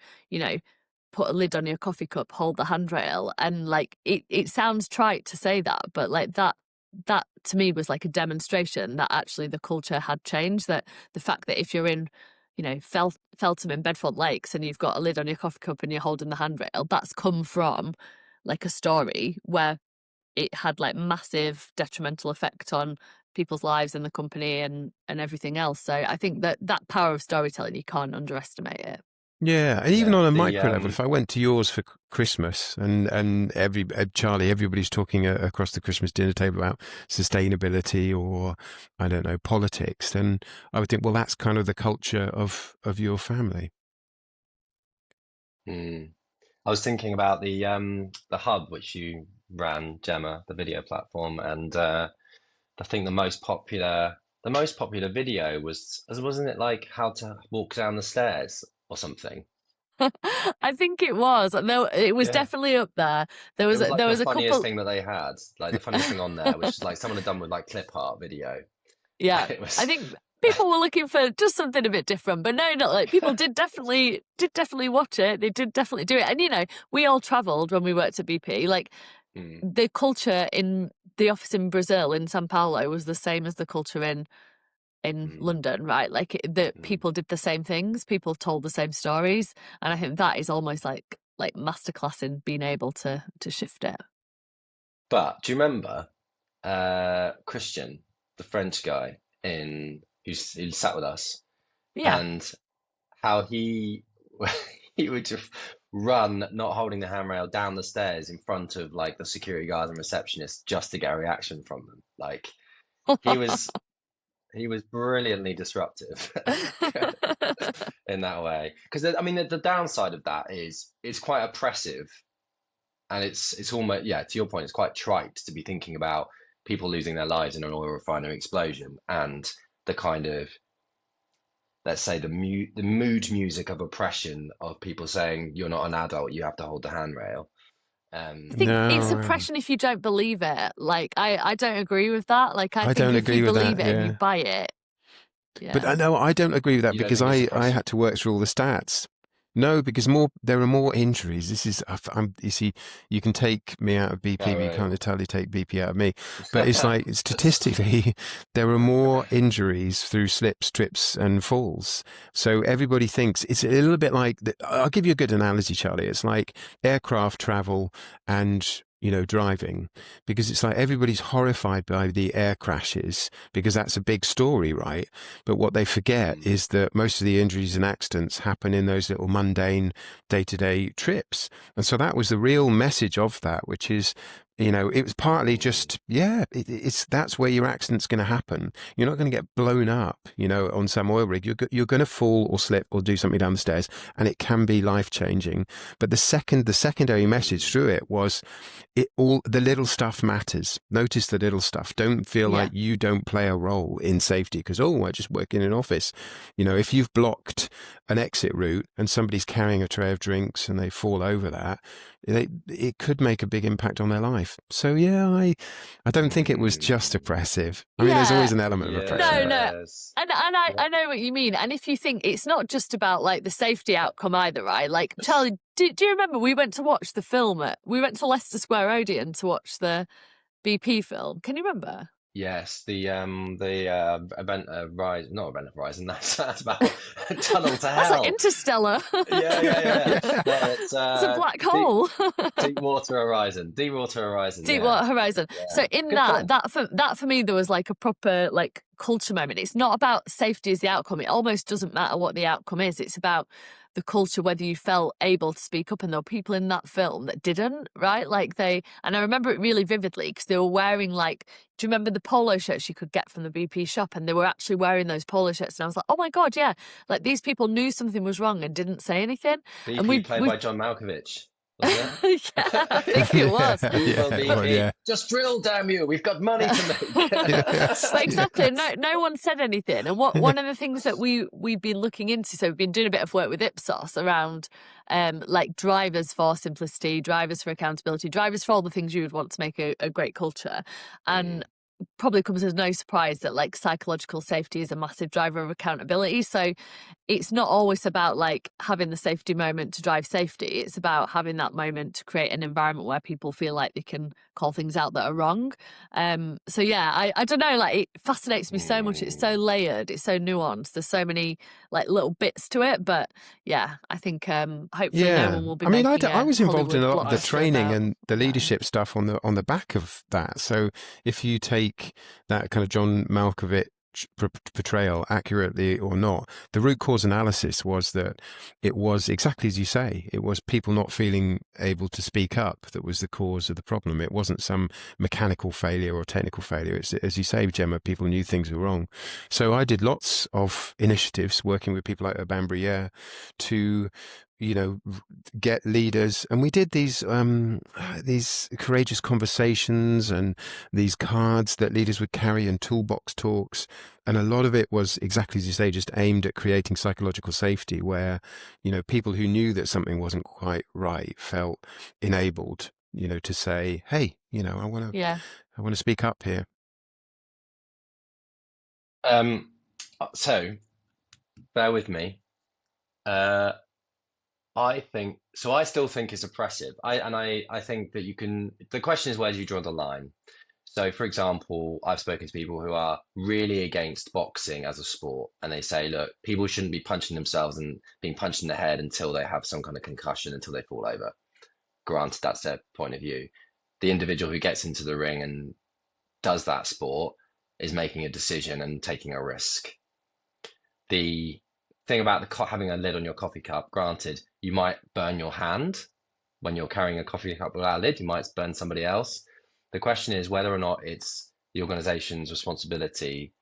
put a lid on your coffee cup, hold the handrail. And like it sounds trite to say that, but like that to me was like a demonstration that actually the culture had changed. That the fact that if you're in Feltham and Bedford Lakes and you've got a lid on your coffee cup and you're holding the handrail, that's come from like a story where it had like massive detrimental effect on people's lives and the company and everything else. So I think that power of storytelling, you can't underestimate it. Yeah, and even on a micro level, if I went to yours for Christmas and Charlie, everybody's talking across the Christmas dinner table about sustainability or, I don't know, politics, then I would think, well, that's kind of the culture of your family. I was thinking about the hub which you ran, Gemma, the video platform, and I think the most popular video wasn't it like how to walk down the stairs or something? I think it was. No, it was definitely up there. There was like there was the a funniest couple thing that they had, like the funniest thing on there, which is like someone had done with like clip art video. Yeah, I think people were looking for just something a bit different, but no, not like people did definitely watch it. They did definitely do it, and we all travelled when we worked at BP. Like the culture in the office in Brazil in São Paulo was the same as the culture in London, right? Like people did the same things, people told the same stories, and I think that is almost like masterclass in being able to shift it. But do you remember Christian, the French guy who sat with us, and how he would just run, not holding the handrail, down the stairs in front of like the security guards and receptionists just to get a reaction from them. Like he was brilliantly disruptive in that way. Because I mean, the downside of that is it's quite oppressive, and it's almost, to your point, it's quite trite to be thinking about people losing their lives in an oil refinery explosion and the kind of, let's say, the mood music of oppression of people saying you're not an adult, you have to hold the handrail. I think it's oppression if you don't believe it. Like I don't agree with that. Like I think if you believe it and you buy it. Yeah. But I don't agree with that because I had to work through all the stats. No, because there are more injuries. This is, you see, you can take me out of BP, but you can't entirely take BP out of me. But it's like, statistically, there are more injuries through slips, trips, and falls. So everybody thinks it's a little bit like, I'll give you a good analogy, Charlie. It's like aircraft travel and driving, because it's like everybody's horrified by the air crashes because that's a big story, right? But what they forget is that most of the injuries and accidents happen in those little mundane day-to-day trips. And so that was the real message of that, which is it was partly just, that's where your accident's going to happen. You're not going to get blown up, on some oil rig. You're going to fall or slip or do something down the stairs, and it can be life changing. But the secondary message through it was, all the little stuff matters. Notice the little stuff. Don't feel like you don't play a role in safety because, I just work in an office. If you've blocked an exit route and somebody's carrying a tray of drinks and they fall over that, it could make a big impact on their life. So I don't think it was just oppressive. I mean, there's always an element of oppression. No, and I know what you mean. And if you think it's not just about like the safety outcome either, right? Like, Charlie, do you remember we went to watch the film? We went to Leicester Square Odeon to watch the BP film. Can you remember? Yes, the Event Horizon, not Event Horizon. That's about Tunnel to Hell. That's like Interstellar. Yeah. No, it's a black hole. Deepwater Horizon. Deepwater Horizon. Yeah. So in Good film. that for me, there was like a proper like culture moment. It's not about safety as the outcome. It almost doesn't matter what the outcome is. It's about the culture, whether you felt able to speak up. And there were people in that film that didn't, right? And I remember it really vividly because they were wearing do you remember the polo shirts you could get from the BP shop? And they were actually wearing those polo shirts. And I was like, oh my God, yeah. Like these people knew something was wrong and didn't say anything. BP and played by John Malkovich. Yeah, I think it was. Just drill, damn you. We've got money to make. But exactly. No one said anything. And one of the things that we've been looking into, so we've been doing a bit of work with Ipsos around drivers for simplicity, drivers for accountability, drivers for all the things you would want to make a great culture. And probably comes as no surprise that psychological safety is a massive driver of accountability. So it's not always about having the safety moment to drive safety. It's about having that moment to create an environment where people feel like they can call things out that are wrong. So yeah, I don't know, it fascinates me so much. It's so layered, it's so nuanced. There's so many little bits to it. But yeah, I think hopefully no one will be. I mean, I was involved in a lot of the training and the leadership leadership stuff on the back of that. So if you take that kind of John Malkovich portrayal accurately or not, the root cause analysis was that it was exactly as you say. It was people not feeling able to speak up that was the cause of the problem. It wasn't some mechanical failure or technical failure. It's, as you say, Gemma, people knew things were wrong. So I did lots of initiatives working with people like Urban Briere to get leaders, and we did these courageous conversations and these cards that leaders would carry and toolbox talks, and a lot of it was exactly as you say, just aimed at creating psychological safety, where people who knew that something wasn't quite right felt enabled to say, hey, I want to speak up here. So bear with me. I still think it's oppressive. I think that the question is, where do you draw the line? So, for example, I've spoken to people who are really against boxing as a sport, and they say, look, people shouldn't be punching themselves and being punched in the head until they have some kind of concussion, until they fall over. Granted, that's their point of view. The individual who gets into the ring and does that sport is making a decision and taking a risk. The thing about having a lid on your coffee cup, granted, you might burn your hand when you're carrying a coffee cup without a lid. You might burn somebody else. The question is whether or not it's the organization's responsibility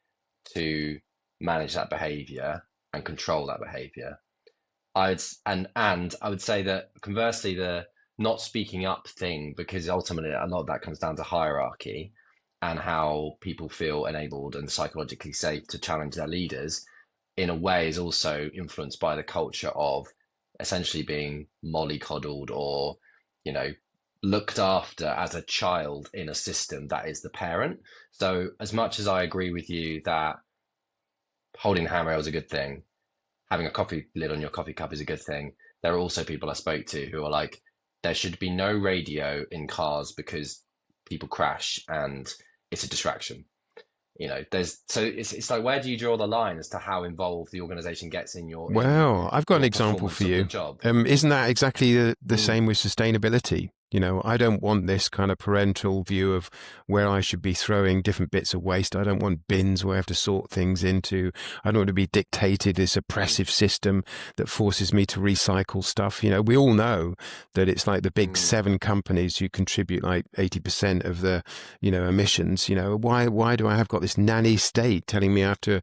to manage that behavior and control that behavior. I would say that conversely, the not speaking up thing, because ultimately a lot of that comes down to hierarchy and how people feel enabled and psychologically safe to challenge their leaders, in a way is also influenced by the culture of essentially being mollycoddled or, looked after as a child in a system that is the parent. So as much as I agree with you that holding the handrail is a good thing, having a coffee lid on your coffee cup is a good thing, there are also people I spoke to who are like, there should be no radio in cars because people crash and it's a distraction. It's like, where do you draw the line as to how involved the organization gets in your? Well, I've got an example for you. Isn't that exactly the same with sustainability? You know, I don't want this kind of parental view of where I should be throwing different bits of waste. I don't want bins where I have to sort things into. I don't want to be dictated this oppressive system that forces me to recycle stuff. You know, we all know that it's like the big 7 companies who contribute like 80% of the, you know, emissions. You know, why do I have got this nanny state telling me I have to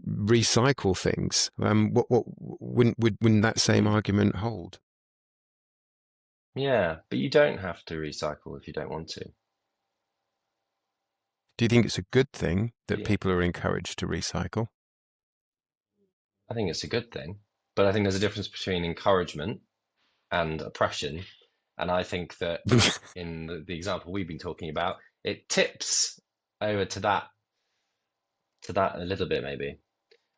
recycle things? Wouldn't that same argument hold? Yeah, but you don't have to recycle if you don't want to. Do you think it's a good thing that Yeah. people are encouraged to recycle? I think it's a good thing, but I think there's a difference between encouragement and oppression. And I think that in the example we've been talking about, it tips over to that a little bit, maybe.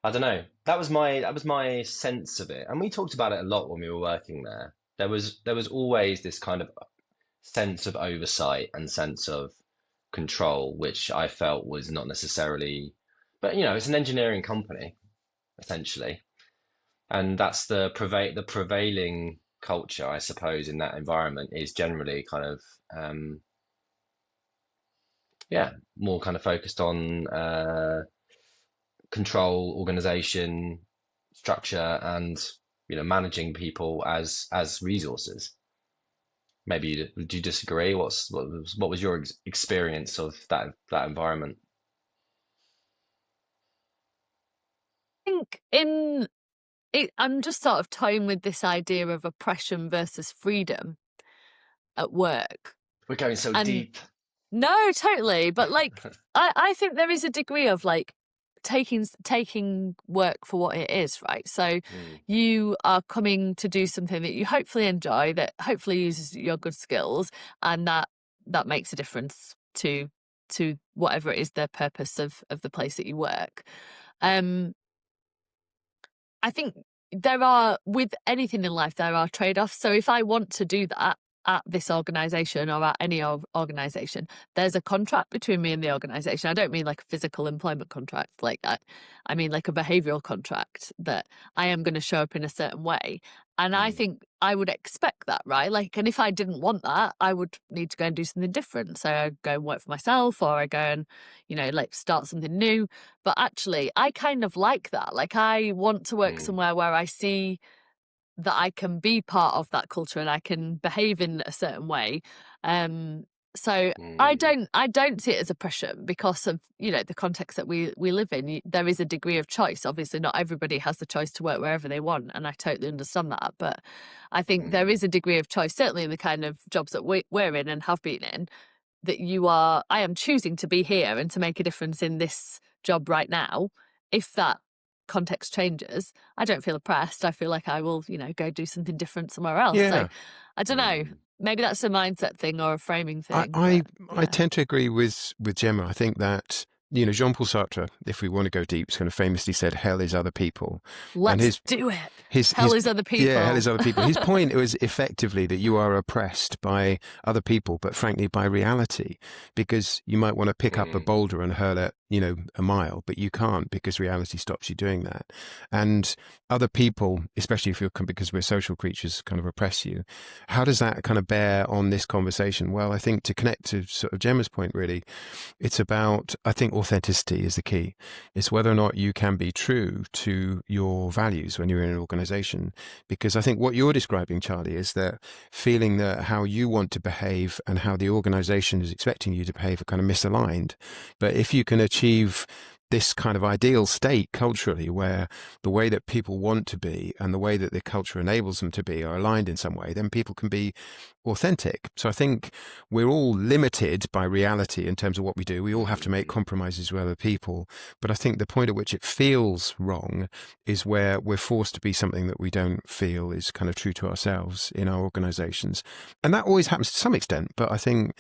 I don't know. That was my sense of it. And we talked about it a lot when we were working there. There was always this kind of sense of oversight and sense of control, which I felt was not necessarily, but you know, it's an engineering company essentially, and that's the prevailing culture, I suppose, in that environment is generally kind of yeah, more kind of focused on control, organization, structure, and you know, managing people as resources. Maybe do you disagree? What was your experience of that environment? I think I'm just sort of toying with this idea of oppression versus freedom at work. We're going so And deep. no, totally. But like, I think there is a degree of like taking work for what it is, right? So you are coming to do something that you hopefully enjoy, that hopefully uses your good skills, and that makes a difference to whatever it is the purpose of the place that you work. I think with anything in life, there are trade-offs. So if I want to do that at this organisation or at any organisation, there's a contract between me and the organisation. I don't mean like a physical employment contract like that. I mean like a behavioural contract that I am going to show up in a certain way. And I think I would expect that, right? Like, and if I didn't want that, I would need to go and do something different. So I go and work for myself, or I go and, you know, like start something new. But actually, I kind of like that. Like, I want to work somewhere where I see that I can be part of that culture and I can behave in a certain way. So I don't see it as oppression because of, you know, the context that we live in. There is a degree of choice. Obviously, not everybody has the choice to work wherever they want, and I totally understand that. But I think there is a degree of choice, certainly in the kind of jobs that we're in and have been in, that I am choosing to be here and to make a difference in this job right now. If that context changes, I don't feel oppressed. I feel like I will, you know, go do something different somewhere else. Yeah. So I don't know. Maybe that's a mindset thing or a framing thing. I tend to agree with Gemma. I think that, you know, Jean-Paul Sartre, if we want to go deep, kind of famously said, "Hell is other people." Let's do it. Hell is other people. Yeah, hell is other people. His point was effectively that you are oppressed by other people, but frankly by reality, because you might want to pick up a boulder and hurl it, you know, a mile, but you can't because reality stops you doing that. And other people, especially because we're social creatures, kind of oppress you. How does that kind of bear on this conversation? Well, I think to connect to sort of Gemma's point, really, it's about, I think authenticity is the key. It's whether or not you can be true to your values when you're in an organization. Because I think what you're describing, Charlie, is that feeling that how you want to behave and how the organization is expecting you to behave are kind of misaligned. But if you can achieve this kind of ideal state culturally where the way that people want to be and the way that the culture enables them to be are aligned in some way, then people can be authentic. So I think we're all limited by reality in terms of what we do. We all have to make compromises with other people. But I think the point at which it feels wrong is where we're forced to be something that we don't feel is kind of true to ourselves in our organizations. And that always happens to some extent. But I think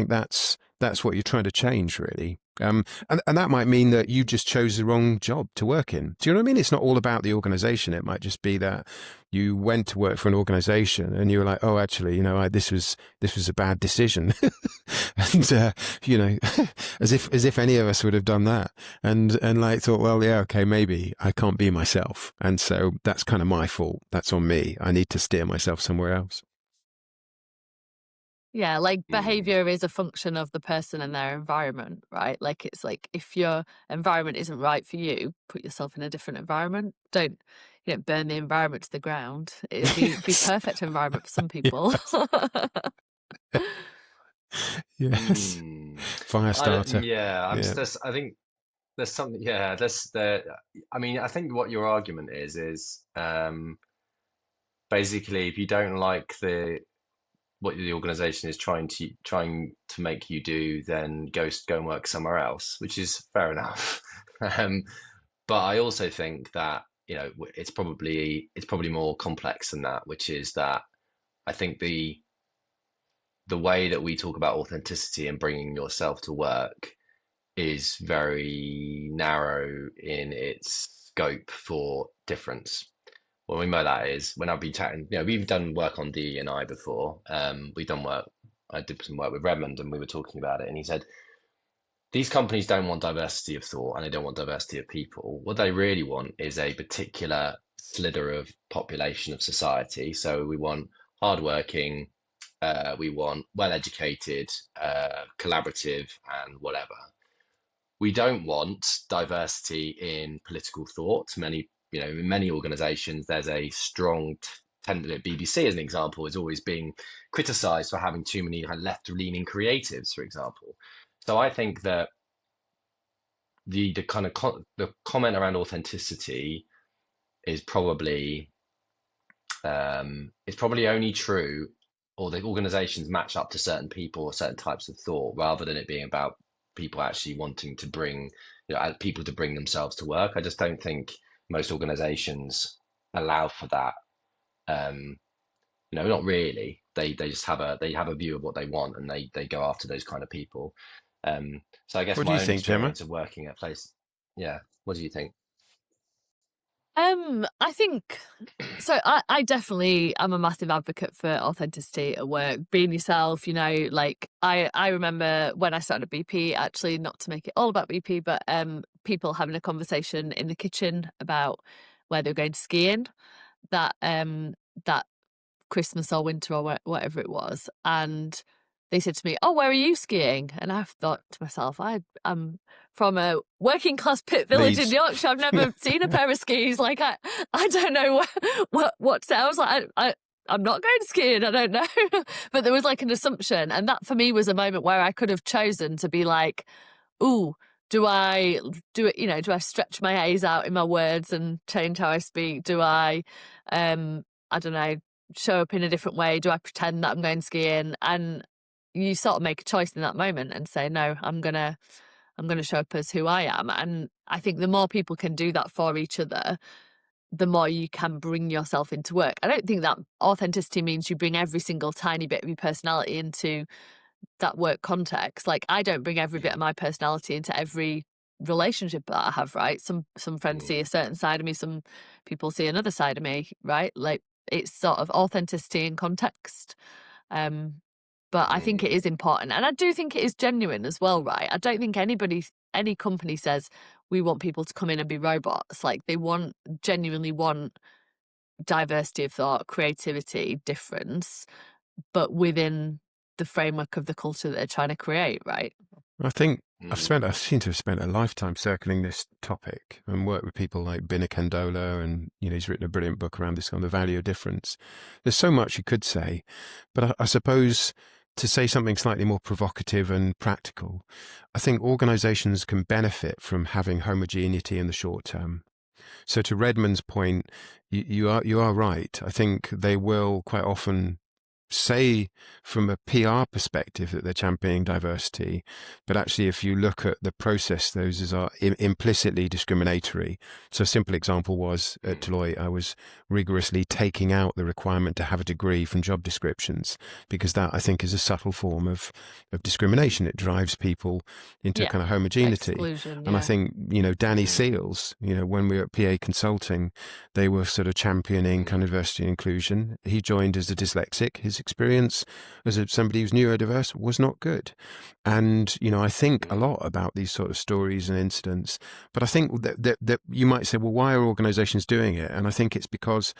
that's what you're trying to change, really. And that might mean that you just chose the wrong job to work in. Do you know what I mean? It's not all about the organization. It might just be that you went to work for an organization and you were like, oh, actually, you know, this was a bad decision. And, you know, as if any of us would have done that and like thought, well, yeah, okay, maybe I can't be myself. And so that's kind of my fault. That's on me. I need to steer myself somewhere else. Yeah, like behavior is a function of the person and their environment, right? Like it's like if your environment isn't right for you, put yourself in a different environment. Don't burn the environment to the ground. It'll be perfect environment for some people. Yes. Fire starter. I think there's something. Yeah, I mean, I think what your argument is basically if you don't like what the organization is trying to make you do, then go and work somewhere else, which is fair enough. But I also think that it's probably more complex than that, which is that I think the way that we talk about authenticity and bringing yourself to work is very narrow in its scope for difference. What I mean by that is when I've been chatting, we've done work on DE&I before. I did some work with Redmond and we were talking about it. And he said, these companies don't want diversity of thought and they don't want diversity of people. What they really want is a particular sliver of population of society. So we want hardworking, we want well-educated, collaborative and whatever. We don't want diversity in political thought. In many organizations, there's a strong BBC, as an example, is always being criticized for having too many left-leaning creatives, for example. So I think that the comment around authenticity is probably only true, or the organizations match up to certain people or certain types of thought, rather than it being about people actually wanting to bring people to bring themselves to work. I just don't think most organizations allow for that. Not really. They just have a view of what they want and they go after those kind of people. So I guess What do my you own think, Gemma? experience of working at places. Yeah. What do you think? I think so. I definitely am a massive advocate for authenticity at work, being yourself. Like I remember when I started at BP, actually, not to make it all about BP, but people having a conversation in the kitchen about where they were going skiing that Christmas or winter or whatever it was, and they said to me, "Oh, where are you skiing?" And I thought to myself, I'm from a working class pit village in Yorkshire. I've never seen a pair of skis. Like I don't know what's there. I was like, I'm not going skiing. I don't know. But there was like an assumption, and that for me was a moment where I could have chosen to be like, "Ooh, do I do it? Do I stretch my A's out in my words and change how I speak? Do I don't know, show up in a different way? Do I pretend that I'm going skiing?" And you sort of make a choice in that moment and say, no, I'm gonna show up as who I am. And I think the more people can do that for each other, the more you can bring yourself into work. I don't think that authenticity means you bring every single tiny bit of your personality into that work context. Like I don't bring every bit of my personality into every relationship that I have, right? Some friends see a certain side of me, some people see another side of me, right? Like it's sort of authenticity in context. But I think it is important. And I do think it is genuine as well, right? I don't think any company says we want people to come in and be robots. Like they genuinely want diversity of thought, creativity, difference, but within the framework of the culture that they're trying to create, right? I think I seem to have spent a lifetime circling this topic and worked with people like Bina Kandola, and he's written a brilliant book around this on the value of difference. There's so much you could say, but I suppose to say something slightly more provocative and practical, I think organizations can benefit from having homogeneity in the short term. So to Redmond's point, you are right. I think they will quite often say from a PR perspective that they're championing diversity, but actually if you look at the process, those are implicitly discriminatory. So a simple example was at Deloitte, I was rigorously taking out the requirement to have a degree from job descriptions, because that I think is a subtle form of discrimination. It drives people into kind of homogeneity. And I think, Danny Seals, when we were at PA Consulting, they were sort of championing kind of diversity and inclusion. He joined as a dyslexic. His experience as somebody who's neurodiverse was not good. And, I think a lot about these sort of stories and incidents, but I think that you might say, well, why are organizations doing it? And I think it's because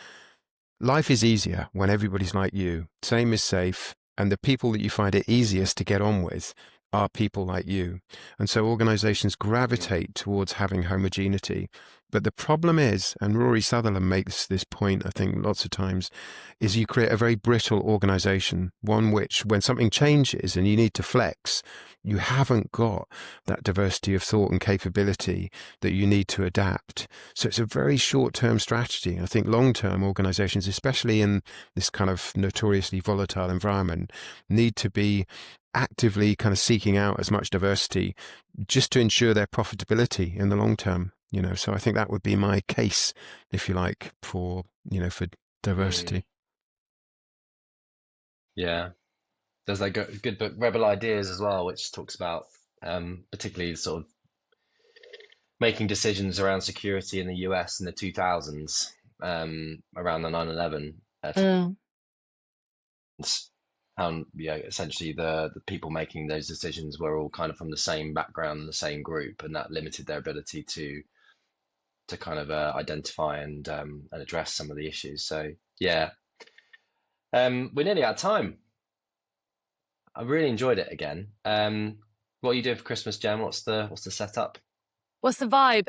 life is easier when everybody's like you. Same is safe. And the people that you find it easiest to get on with are people like you. And so organizations gravitate towards having homogeneity. But the problem is, and Rory Sutherland makes this point, I think, lots of times, is you create a very brittle organization, one which, when something changes and you need to flex, you haven't got that diversity of thought and capability that you need to adapt. So it's a very short-term strategy. I think long-term organizations, especially in this kind of notoriously volatile environment, need to be actively kind of seeking out as much diversity just to ensure their profitability in the long term. So I think that would be my case, if you like, for diversity. Yeah. There's that good book, Rebel Ideas, as well, which talks about particularly sort of making decisions around security in the US in the 2000s, around the 9/11. How essentially the people making those decisions were all kind of from the same background, the same group, and that limited their ability to kind of identify and address some of the issues. So yeah, we're nearly out of time. I really enjoyed it again. What are you doing for Christmas, Jem? What's the setup? What's the vibe?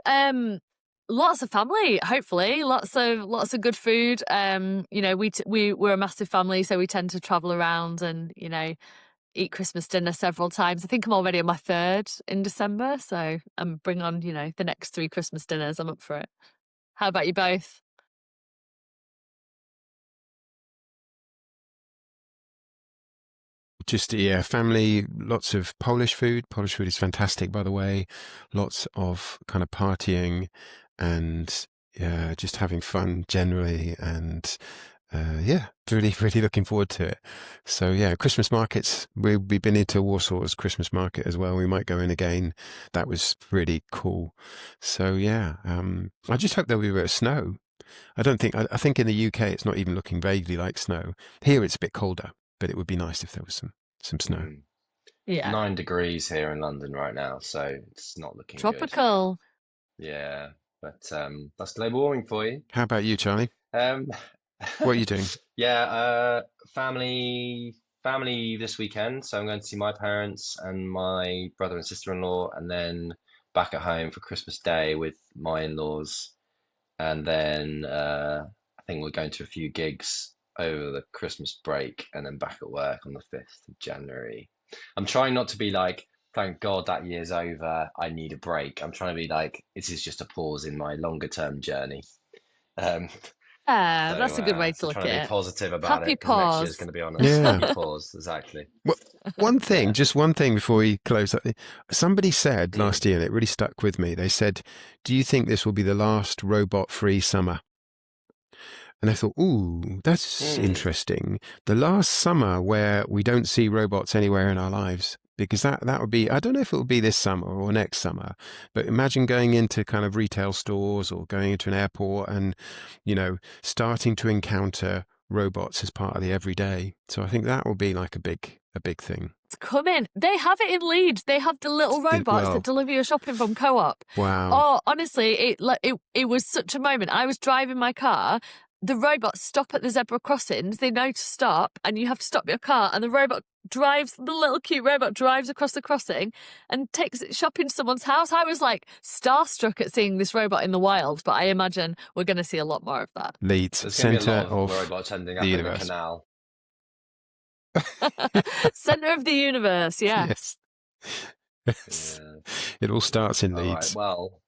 Lots of family, hopefully. Lots of good food. We're a massive family, so we tend to travel around and eat Christmas dinner several times. I think I'm already on my 3rd in December, so I'm bring on the next 3 Christmas dinners. I'm up for it. How about you both? Just, family, lots of Polish food. Polish food is fantastic, by the way. Lots of kind of partying and just having fun generally. And really, really looking forward to it. So yeah, Christmas markets. We've been into Warsaw's Christmas market as well. We might go in again. That was really cool. So yeah, I just hope there'll be a bit of snow. I think in the UK it's not even looking vaguely like snow. Here it's a bit colder, but it would be nice if there was some snow. Yeah. 9 degrees here in London right now, so it's not looking tropical. Good. Yeah, but that's global warming for you. How about you, Charlie? What are you doing? Yeah, family this weekend. So I'm going to see my parents and my brother and sister-in-law, and then back at home for Christmas Day with my in-laws. And then I think we're going to a few gigs over the Christmas break, and then back at work on the 5th of January. I'm trying not to be like, thank God that year's over, I need a break. I'm trying to be like, this is just a pause in my longer term journey. That's a good way to look at it. Trying to be positive about happy it. Pause. Next year's going to be on a happy pause, exactly. Well, just one thing before we close. Somebody said last year, and it really stuck with me. They said, do you think this will be the last robot-free summer? And I thought, ooh, that's interesting. The last summer where we don't see robots anywhere in our lives. Because that would be, I don't know if it will be this summer or next summer, but imagine going into kind of retail stores or going into an airport and, starting to encounter robots as part of the everyday. So I think that will be like a big thing. It's coming. They have it in Leeds. They have the little robots that deliver your shopping from Co-op. Wow. Oh, honestly, it was such a moment. I was driving my car. The robots stop at the zebra crossings. They know to stop, and you have to stop your car. And the little cute robot drives across the crossing and takes it shopping to someone's house. I was like starstruck at seeing this robot in the wild, but I imagine we're going to see a lot more of that. Leeds, centre of robots ending up the in universe. the canal. Centre of the universe, yes. It all starts in Leeds. Right, well,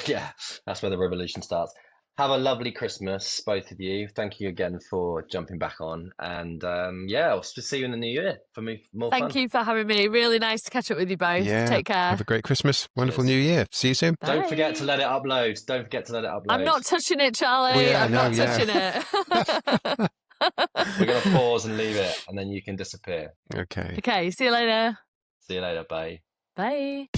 yeah, that's where the revolution starts. Have a lovely Christmas, both of you. Thank you again for jumping back on. And I'll see you in the new year for more fun. Thank you for having me. Really nice to catch up with you both. Yeah. Take care. Have a great Christmas. Wonderful New Year. See you soon. Bye. Don't forget to let it upload. I'm not touching it, Charlie. I'm not touching it. We're going to pause and leave it, and then you can disappear. Okay. Okay, see you later. See you later. Bye. Bye.